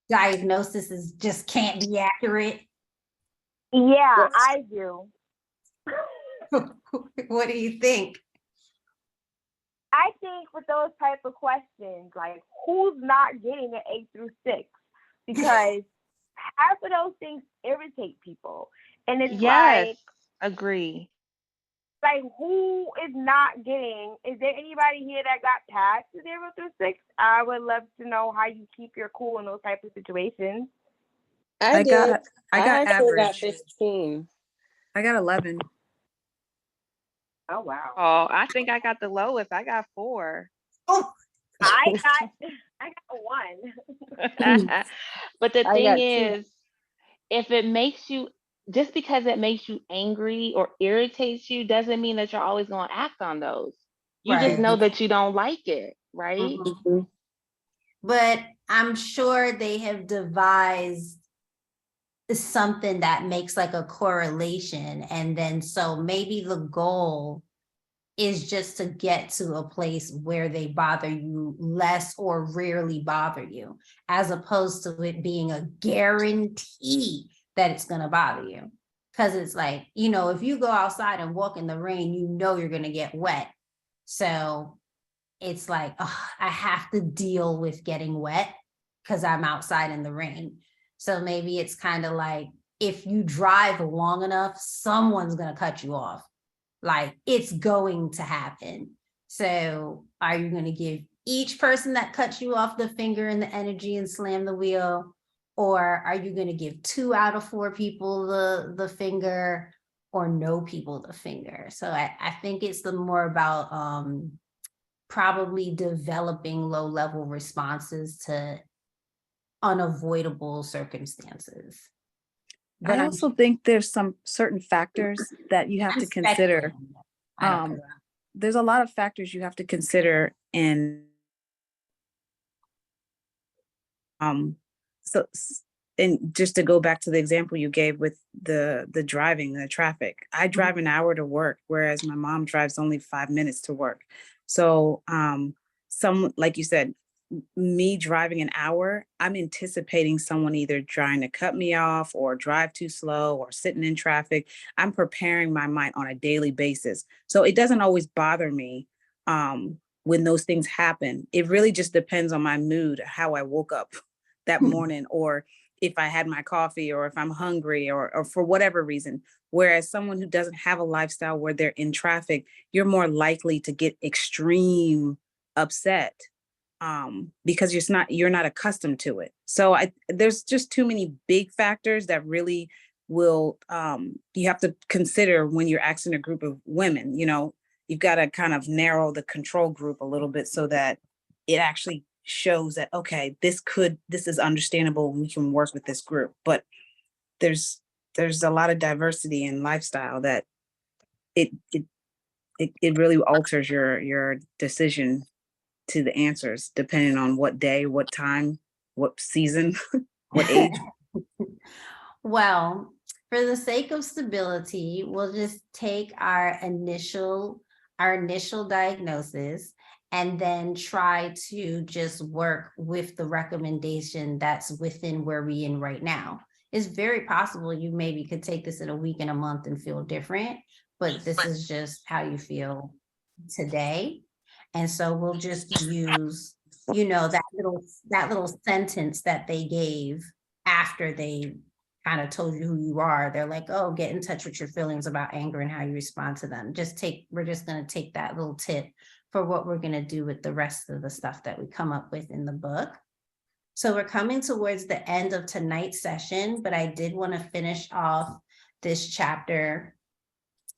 diagnosis is just can't be accurate? yeah, Yes. I do. What do you think? I think with those type of questions, like who's not getting an 8 through 6? Because half of those things irritate people. And it's Yes, agree. like who is not getting, is there anybody here that got past the 0 through 6? I would love to know how you keep your cool in those type of situations. I did. I got actually got average. 15. I got 11. Oh wow. Oh, I think I got the lowest. I got 4. Oh, I got 1. But the I thing got 2. is, if it makes you, just because it makes you angry or irritates you, doesn't mean that you're always going to act on those. You just right. know that you don't like it, right? Mhm. But I'm sure they have devised something that makes like a correlation. And then so maybe the goal is just to get to a place where they bother you less or rarely bother you, as opposed to it being a guarantee that it's going to bother you. Because it's like, you know, if you go outside and walk in the rain, you know you're going to get wet. So it's like, oh, I have to deal with getting wet because I'm outside in the rain. So maybe it's kind of like, if you drive long enough, someone's going to cut you off. Like it's going to happen. So are you going to give each person that cuts you off the finger and the energy and slam the wheel? Or are you going to give 2 out of 4 people the finger, or no people the finger? So I think it's the more about probably developing low-level responses to unavoidable circumstances. But I also think there's some certain factors that you have to consider. I don't know. There's a lot of factors you have to consider in so and just to go back to the example you gave with the driving, the traffic. I drive an hour to work, whereas my mom drives only 5 minutes to work. So some, like you said, me driving an hour, I'm anticipating someone either trying to cut me off or drive too slow or sitting in traffic. I'm preparing my mind on a daily basis. So it doesn't always bother me when those things happen. It really just depends on my mood, how I woke up that morning, or if I had my coffee, or if I'm hungry, or for whatever reason. Whereas someone who doesn't have a lifestyle where they're in traffic, you're more likely to get extreme upset because you're not accustomed to it. So there's just too many big factors that really will you have to consider when you're asking a group of women. You know, you've got to kind of narrow the control group a little bit so that it actually shows that, okay, this is understandable, we can work with this group. But there's a lot of diversity in lifestyle that it really alters your decision to the answers, depending on what day, what time, what season, what age. Well, for the sake of stability, we'll just take our initial diagnosis and then try to just work with the recommendation that's within where we're in right now. it's very possible you maybe could take this in a week and a month and feel different, but this is just how you feel today. And so we'll just use, that little sentence that they gave after they kind of told you who you are. They're like, oh, get in touch with your feelings about anger and how you respond to them. We're just going to take that little tip for what we're going to do with the rest of the stuff that we come up with in the book. So we're coming towards the end of tonight's session, but I did want to finish off this chapter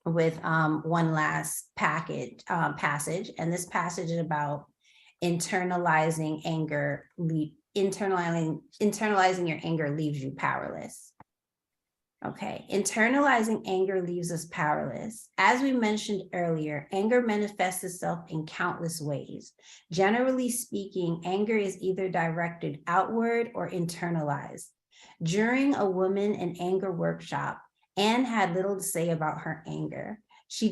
with one last passage. And this passage is about internalizing anger, internalizing your anger leaves you powerless. Okay, internalizing anger leaves us powerless. As we mentioned earlier, anger manifests itself in countless ways. Generally speaking, anger is either directed outward or internalized. During a woman in anger workshop, Anne had little to say about her anger. She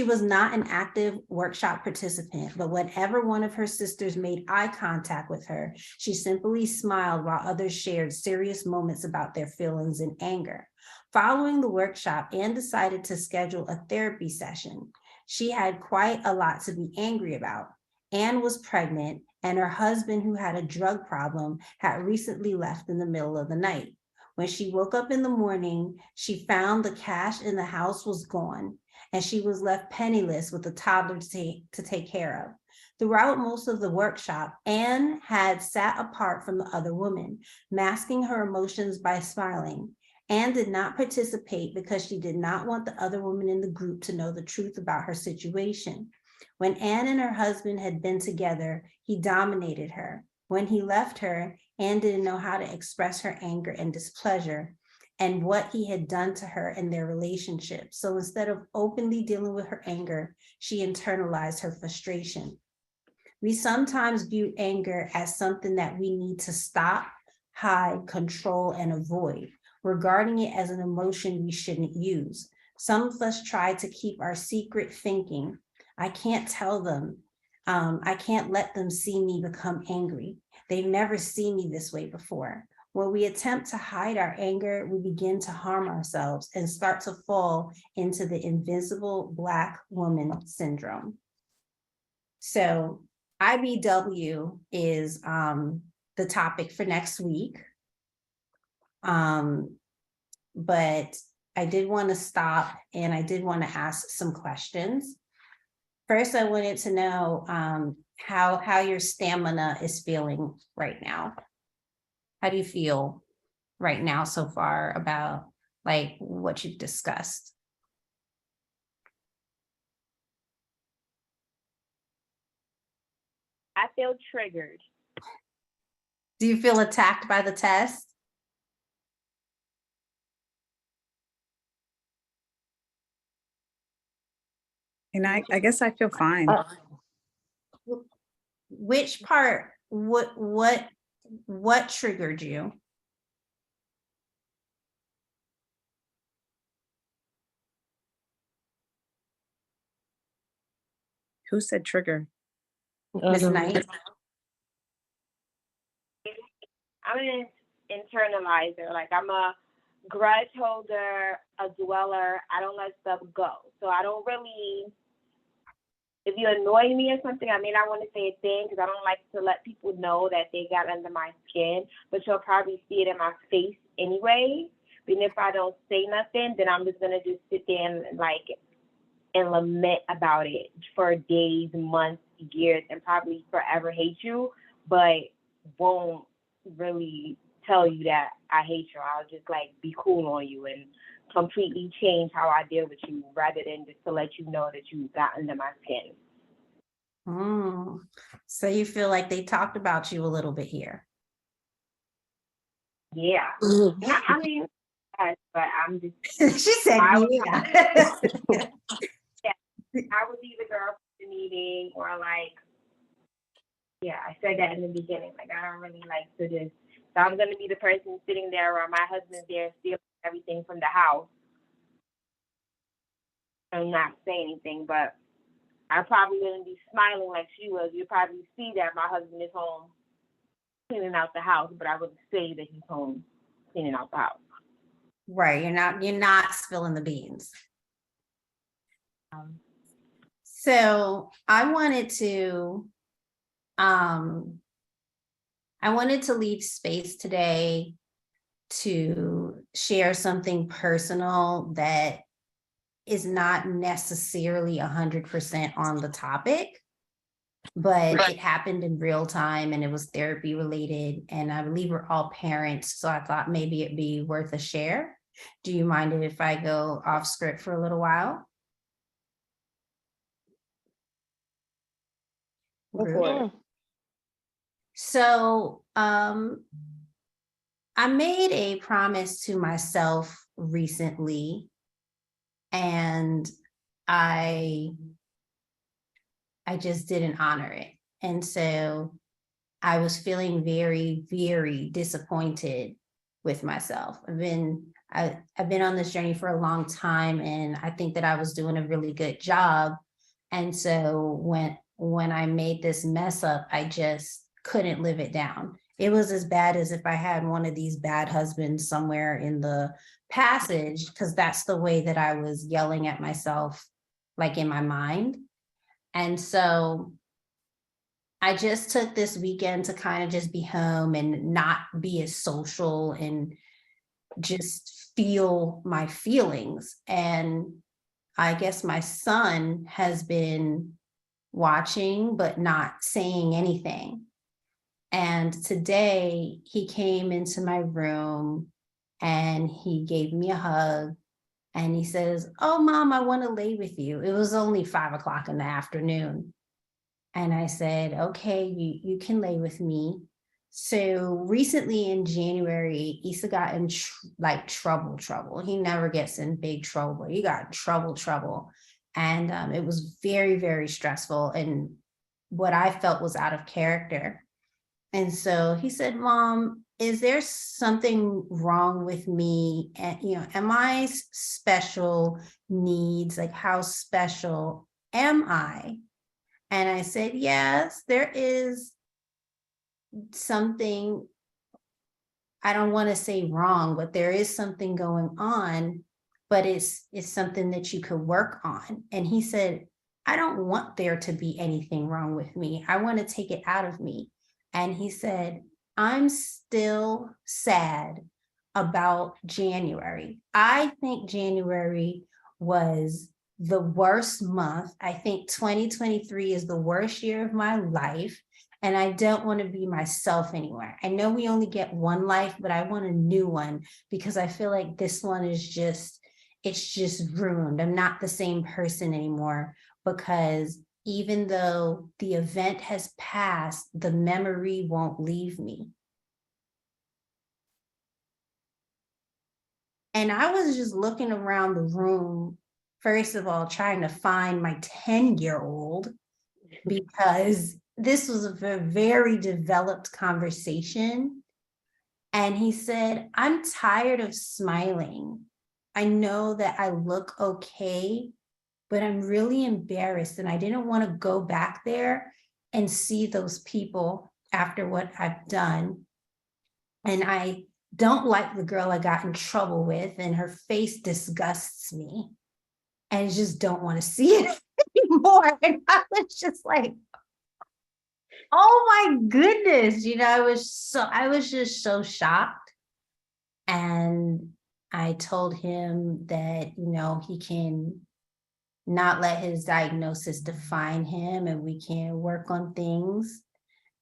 was not an active workshop participant, but whenever one of her sisters made eye contact with her, she simply smiled while others shared serious moments about their feelings and anger. Following the workshop, Anne decided to schedule a therapy session. She had quite a lot to be angry about. Anne was pregnant, and her husband, who had a drug problem, had recently left in the middle of the night. When she woke up in the morning, she found the cash in the house was gone, and she was left penniless with a toddler to take care of. Throughout most of the workshop, Anne had sat apart from the other women, masking her emotions by smiling. Anne did not participate because she did not want the other women in the group to know the truth about her situation. When Anne and her husband had been together, he dominated her. When he left her, Anne didn't know how to express her anger and displeasure and what he had done to her in their relationship. So instead of openly dealing with her anger, she internalized her frustration. We sometimes view anger as something that we need to stop, hide, control, and avoid, regarding it as an emotion we shouldn't use. Some of us try to keep our secret thinking. I can't tell them. I can't let them see me become angry. They've never seen me this way before. When we attempt to hide our anger, we begin to harm ourselves and start to fall into the invisible Black woman syndrome. So IBW is the topic for next week. But I did want to stop and I did want to ask some questions. First, I wanted to know how your stamina is feeling right now. How do you feel right now so far about like what you've discussed? I feel triggered. Do you feel attacked by the test? And I guess I feel fine. Which part, what triggered you? Who said trigger? Ms. Knight? I'm an internalizer. Like, I'm a grudge holder, a dweller. I don't let stuff go. So I don't really, if you annoy me or something, I may not want to say a thing because I don't like to let people know that they got under my skin, but you'll probably see it in my face anyway. But if I don't say nothing, then I'm just going to just sit there and lament about it for days, months, years, and probably forever hate you, but won't really tell you that I hate you. I'll just like be cool on you and completely change how I deal with you rather than just to let you know that you got under my skin. So you feel like they talked about you a little bit here? Yeah. I mean, yes, but I'm just. She said, I was, yeah. I was either girl for the meeting or like, yeah, I said that in the beginning. Like, I don't really like to just. So I'm going to be the person sitting there while my husband's there stealing everything from the house. I'm not saying anything, but I probably wouldn't be smiling like she was. You'd probably see that my husband is home cleaning out the house, but I would say that he's home cleaning out the house. Right, you're not spilling the beans. So I wanted to leave space today to share something personal that is not necessarily 100% on the topic, but it happened in real time and it was therapy related. And I believe we're all parents, so I thought maybe it'd be worth a share. Do you mind if I go off script for a little while? Go for it. So I made a promise to myself recently, and I just didn't honor it. And so I was feeling very, very disappointed with myself. I've been on this journey for a long time, and I think that I was doing a really good job. And so when I made this mess up, I just couldn't live it down. It was as bad as if I had one of these bad husbands somewhere in the passage, because that's the way that I was yelling at myself, like in my mind. And so I just took this weekend to kind of just be home and not be as social and just feel my feelings. And I guess my son has been watching, but not saying anything. And today he came into my room and he gave me a hug and he says, "Oh, Mom, I want to lay with you." It was only 5 o'clock in the afternoon. And I said, "Okay, you can lay with me." So recently in January, Issa got in trouble. He never gets in big trouble, but he got in trouble. And it was very, very stressful and what I felt was out of character. And so he said, "Mom, is there something wrong with me? And, am I special needs? Like, how special am I?" And I said, "Yes, there is something, I don't want to say wrong, but there is something going on, but it's something that you could work on." And he said, "I don't want there to be anything wrong with me. I want to take it out of me." And he said, "I'm still sad about January. I think January was the worst month. I think 2023 is the worst year of my life. And I don't want to be myself anymore. I know we only get one life, but I want a new one because I feel like this one is it's just ruined. I'm not the same person anymore because even though the event has passed, the memory won't leave me." And I was just looking around the room, first of all, trying to find my 10-year-old because this was a very developed conversation. And he said, "I'm tired of smiling. I know that I look okay, but I'm really embarrassed and I didn't want to go back there and see those people after what I've done. And I don't like the girl I got in trouble with, and her face disgusts me. And I just don't want to see it anymore." And I was just like, oh my goodness, I was just so shocked. And I told him that, he can not let his diagnosis define him and we can work on things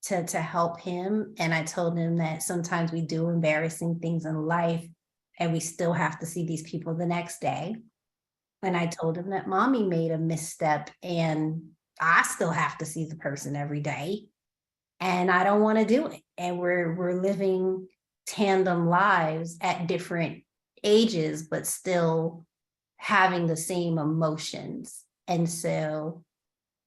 to help him. And I told him that sometimes we do embarrassing things in life and we still have to see these people the next day. And I told him that Mommy made a misstep and I still have to see the person every day. And I don't want to do it. And we're living tandem lives at different ages, but still having the same emotions. And so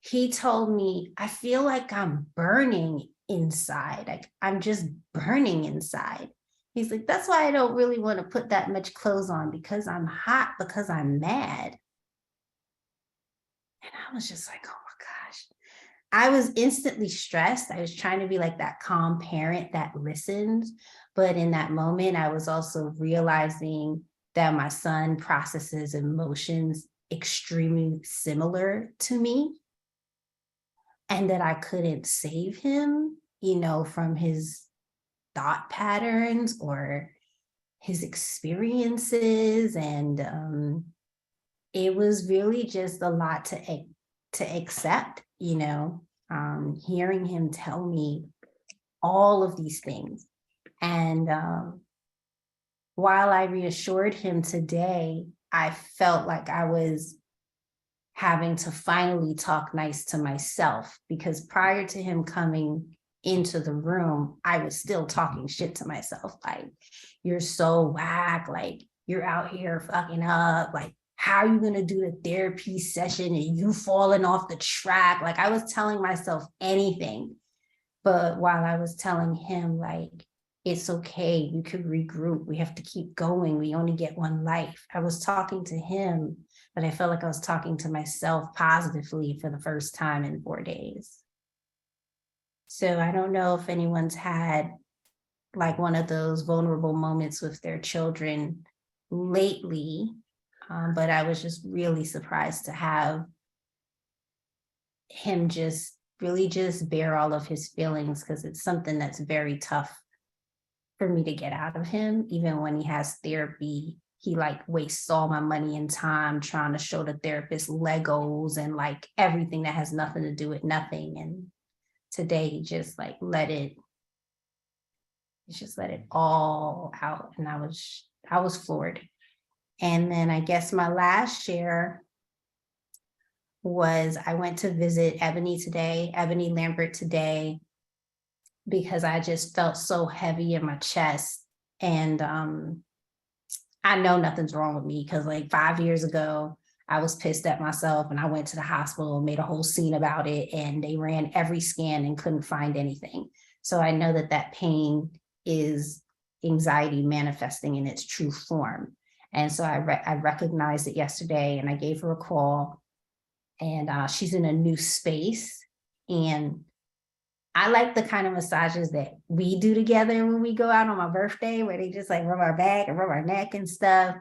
he told me, "I feel like I'm burning inside. Like I'm just burning inside." He's like, "That's why I don't really want to put that much clothes on because I'm hot, because I'm mad." And I was just like, oh my gosh. I was instantly stressed. I was trying to be like that calm parent that listens. But in that moment, I was also realizing that my son processes emotions extremely similar to me, and that I couldn't save him, from his thought patterns or his experiences. And it was really just a lot to accept, hearing him tell me all of these things. And while I reassured him today, I felt like I was having to finally talk nice to myself, because prior to him coming into the room, I was still talking shit to myself. Like, you're so whack. Like, you're out here fucking up. Like, how are you going to do the therapy session and you falling off the track? Like, I was telling myself anything. But while I was telling him, like, it's okay, you could regroup, we have to keep going, we only get one life, I was talking to him, but I felt like I was talking to myself positively for the first time in 4 days. So I don't know if anyone's had like one of those vulnerable moments with their children lately, but I was just really surprised to have him just really just bear all of his feelings, because it's something that's very tough for me to get out of him. Even when he has therapy, he like wastes all my money and time trying to show the therapist Legos and like everything that has nothing to do with nothing. And today he just like let it all out. And I was floored. And then I guess my last share was I went to visit Ebony Lambert today, because I just felt so heavy in my chest. And I know nothing's wrong with me, because like 5 years ago, I was pissed at myself and I went to the hospital and made a whole scene about it, and they ran every scan and couldn't find anything. So I know that pain is anxiety manifesting in its true form. And so I recognized it yesterday, and I gave her a call, and she's in a new space. And I like the kind of massages that we do together when we go out on my birthday, where they just like rub our back and rub our neck and stuff.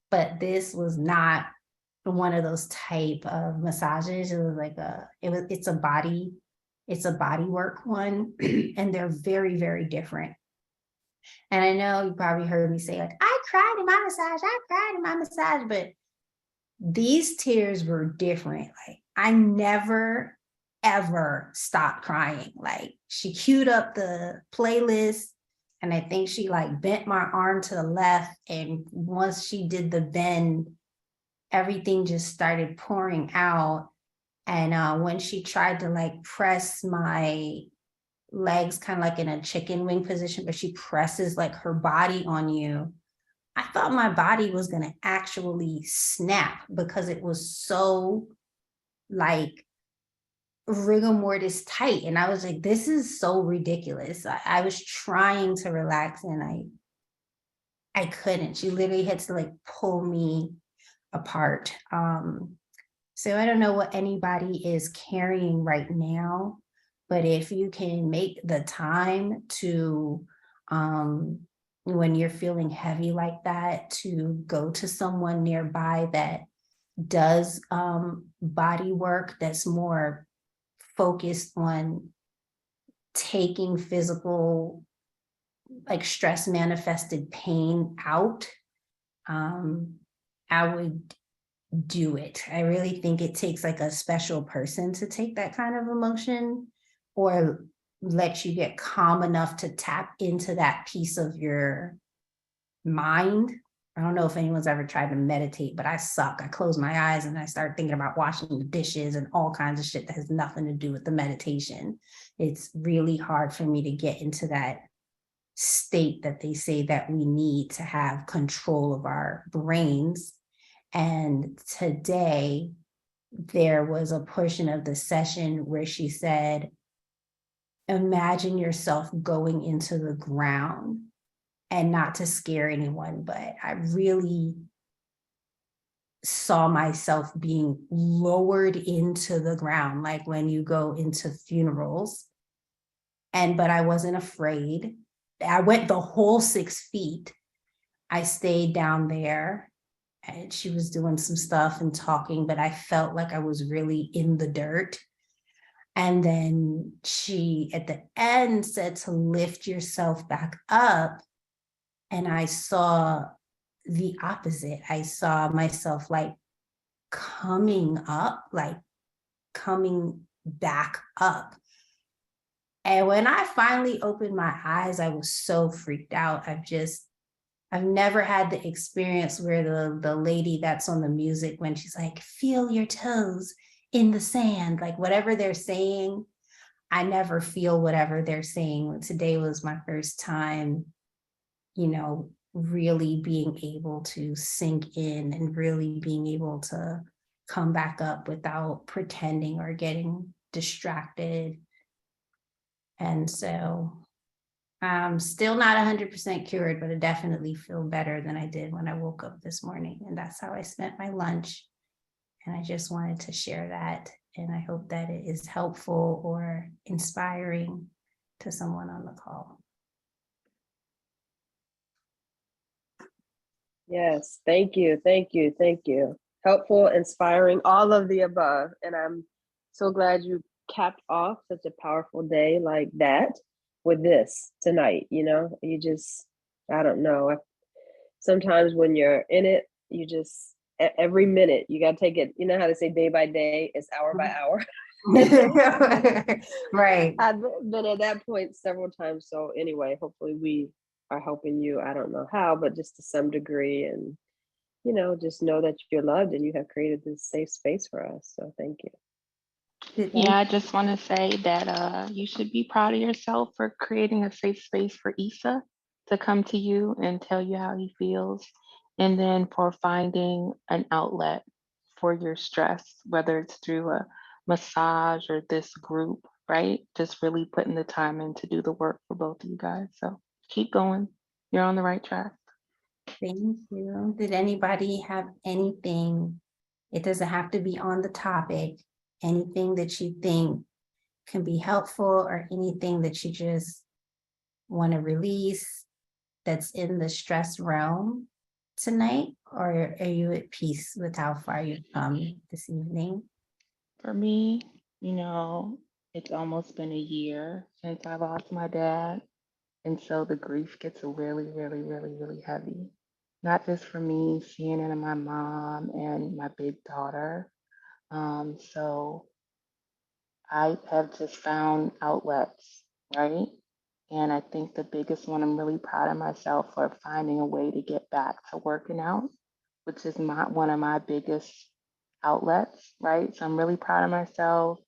But this was not one of those type of massages. It was like it's a body work one, and they're very, very different. And I know you probably heard me say like, I cried in my massage, but these tears were different. Like, I never ever stopped crying. Like, she queued up the playlist, and I think she like bent my arm to the left, and once she did the bend, everything just started pouring out. And when she tried to like press my legs kind of like in a chicken wing position, but she presses like her body on you, I thought my body was going to actually snap, because it was so like rigor mortis tight. And I was like, this is so ridiculous. I was trying to relax, and I couldn't. She literally had to like pull me apart. So I don't know what anybody is carrying right now, but if you can make the time to, when you're feeling heavy like that, to go to someone nearby that does body work that's more focused on taking physical, like stress manifested pain out, I would do it. I really think it takes like a special person to take that kind of emotion, or let you get calm enough to tap into that piece of your mind. I don't know if anyone's ever tried to meditate, but I suck. I close my eyes and I start thinking about washing the dishes and all kinds of shit that has nothing to do with the meditation. It's really hard for me to get into that state that they say that we need to have control of our brains. And today, there was a portion of the session where she said, imagine yourself going into the ground. And not to scare anyone, but I really saw myself being lowered into the ground, like when you go into funerals. But I wasn't afraid. I went the whole 6 feet. I stayed down there, and she was doing some stuff and talking, but I felt like I was really in the dirt. And then she, at the end, said to lift yourself back up. And I saw the opposite. I saw myself like coming up, like coming back up. And when I finally opened my eyes, I was so freaked out. I've never had the experience where the lady that's on the music, when she's like, feel your toes in the sand, like whatever they're saying, I never feel whatever they're saying. Today was my first time, really being able to sink in and really being able to come back up without pretending or getting distracted. And so I'm still not 100% cured, but I definitely feel better than I did when I woke up this morning. And that's how I spent my lunch. And I just wanted to share that. And I hope that it is helpful or inspiring to someone on the call. Yes, thank you, thank you, thank you. Helpful, inspiring, all of the above. And I'm so glad you capped off such a powerful day like that with this tonight. You just, I don't know. Sometimes when you're in it, you just, every minute, you got to take it, you know how to say day by day, it's hour by hour. Right. I've been at that point several times. So anyway, hopefully we are helping you. I don't know how, but just to some degree. And, just know that you're loved and you have created this safe space for us. So thank you. Yeah, I just want to say that you should be proud of yourself for creating a safe space for Issa to come to you and tell you how he feels, and then for finding an outlet for your stress, whether it's through a massage or this group, right? Just really putting the time in to do the work for both of you guys. So keep going. You're on the right track. Thank you. Did anybody have anything? It doesn't have to be on the topic. Anything that you think can be helpful, or anything that you just want to release that's in the stress realm tonight? Or are you at peace with how far you've come this evening? For me, it's almost been a year since I lost my dad. And so the grief gets really, really, really, really heavy. Not just for me, seeing it in my mom and my big daughter. So I have just found outlets, right? And I think the biggest one, I'm really proud of myself for finding a way to get back to working out, which is one of my biggest outlets, right? So I'm really proud of myself.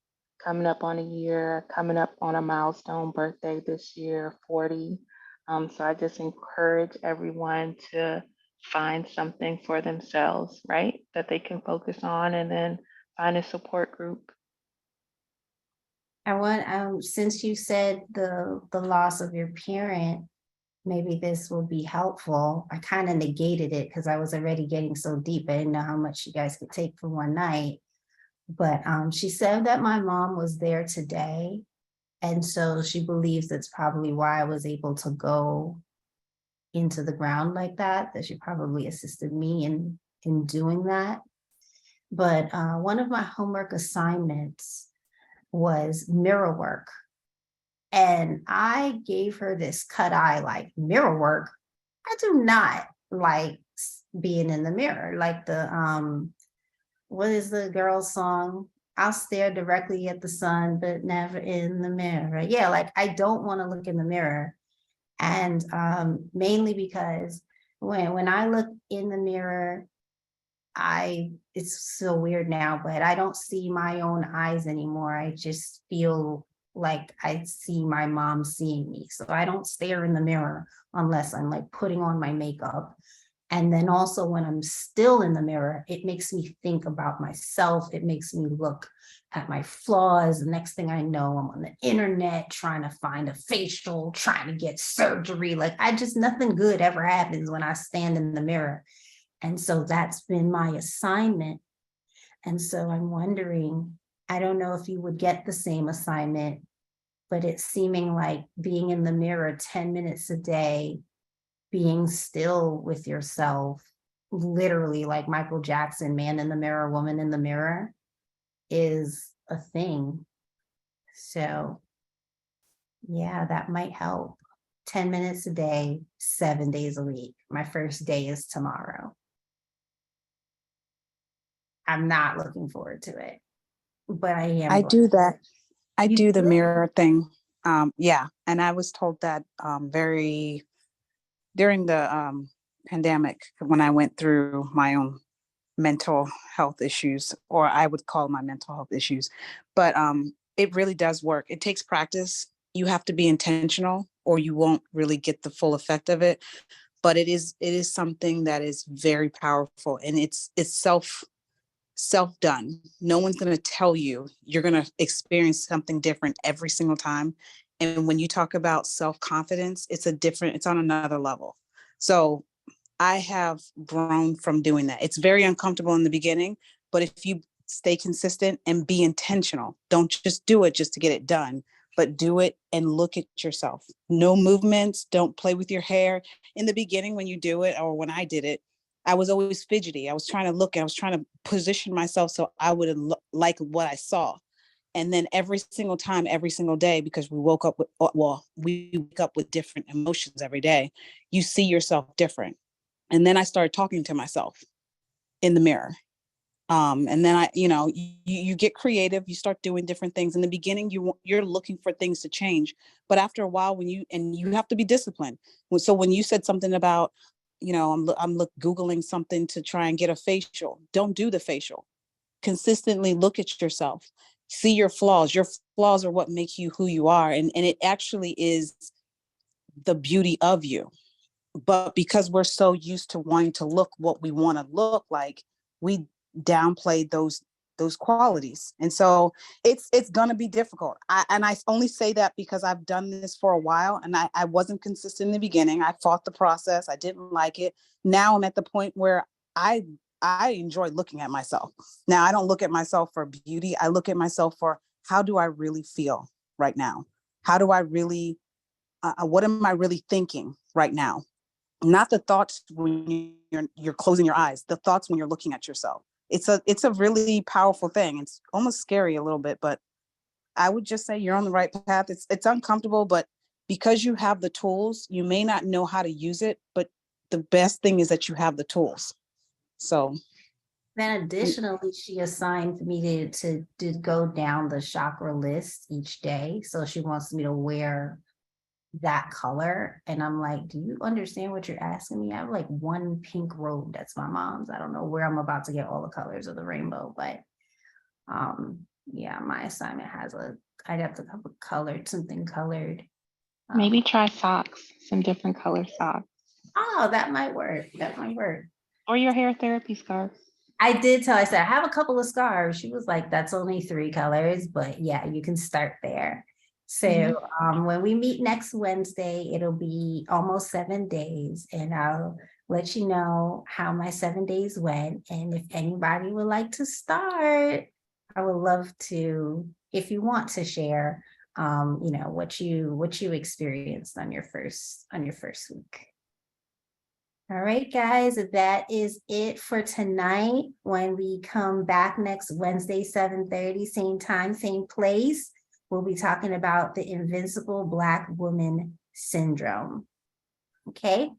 Coming up on a year, coming up on a milestone birthday this year, 40. So I just encourage everyone to find something for themselves, right? That they can focus on, and then find a support group. I want, since you said the loss of your parent, maybe this will be helpful. I kind of negated it because I was already getting so deep. I didn't know how much you guys could take for one night. But she said that my mom was there today. And so she believes that's probably why I was able to go into the ground like that she probably assisted me in doing that. But one of my homework assignments was mirror work. And I gave her this cut eye, like, mirror work. I do not like being in the mirror. Like what is the girl's song? I'll stare directly at the sun, but never in the mirror. Yeah, like I don't want to look in the mirror. And mainly because when I look in the mirror, it's so weird now, but I don't see my own eyes anymore. I just feel like I see my mom seeing me. So I don't stare in the mirror unless I'm like putting on my makeup. And then also when I'm still in the mirror, it makes me think about myself. It makes me look at my flaws. The next thing I know, I'm on the internet trying to find a facial, trying to get surgery. Like nothing good ever happens when I stand in the mirror. And so that's been my assignment. And so I'm wondering, I don't know if you would get the same assignment, but it's seeming like being in the mirror 10 minutes a day, being still with yourself, literally like Michael Jackson, man in the mirror, woman in the mirror, is a thing. So yeah, that might help. 10 minutes a day, 7 days a week. My first day is tomorrow. I'm not looking forward to it, but I am. I do that. I You do the do it? mirror thing. Yeah. And I was told that during the pandemic, when I went through my own mental health issues, or I would call my mental health issues. But it really does work. It takes practice. You have to be intentional or you won't really get the full effect of it. But it is something that is very powerful, and it's self done. No one's going to tell you. You're going to experience something different every single time. And when you talk about self-confidence, it's on another level. So I have grown from doing that. It's very uncomfortable in the beginning, but if you stay consistent and be intentional, don't just do it just to get it done, but do it and look at yourself. No movements, don't play with your hair. In the beginning, when you do it, or when I did it, I was always fidgety. I was trying to position myself so I would like what I saw. And then every single time, every single day, because we wake up with different emotions every day, you see yourself different. And then I started talking to myself in the mirror. And then you get creative, you start doing different things. In the beginning, you're looking for things to change, but after a while, you have to be disciplined. So when you said something about, I'm Googling something to try and get a facial, don't do the facial. Consistently look at yourself, see your flaws. Your flaws are what make you who you are. And it actually is the beauty of you. But because we're so used to wanting to look what we want to look like, we downplay those qualities. And so it's going to be difficult. I only say that because I've done this for a while, and I wasn't consistent in the beginning. I fought the process. I didn't like it. Now I'm at the point where I enjoy looking at myself. Now I don't look at myself for beauty. I look at myself for, how do I really feel right now? How do I really, what am I really thinking right now? Not the thoughts when you're closing your eyes, the thoughts when you're looking at yourself. It's a really powerful thing. It's almost scary a little bit, but I would just say you're on the right path. It's uncomfortable, but because you have the tools, you may not know how to use it, but the best thing is that you have the tools. So then additionally, she assigned me to go down the chakra list each day. So she wants me to wear that color. And I'm like, do you understand what you're asking me? I have like one pink robe. That's my mom's. I don't know where I'm about to get all the colors of the rainbow, but yeah, my assignment I'd have to have something colored. Maybe try socks, some different color socks. Oh, that might work. That might work. Or your hair therapy scarf. I said, I have a couple of scarves. She was like, that's only 3 colors, but yeah, you can start there. So when we meet next Wednesday, it'll be almost 7 days, and I'll let you know how my 7 days went. And if anybody would like to start, I would love to, if you want to share, what you experienced on your first week. All right, guys, that is it for tonight. When we come back next Wednesday, 7:30, same time, same place, we'll be talking about the Invincible Black Woman Syndrome. Okay?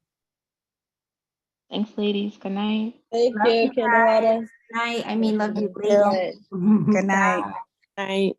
Thanks, ladies. Good night. Thank Love you, you Candeletta. guys. Night. Love you Good later. good night. Right.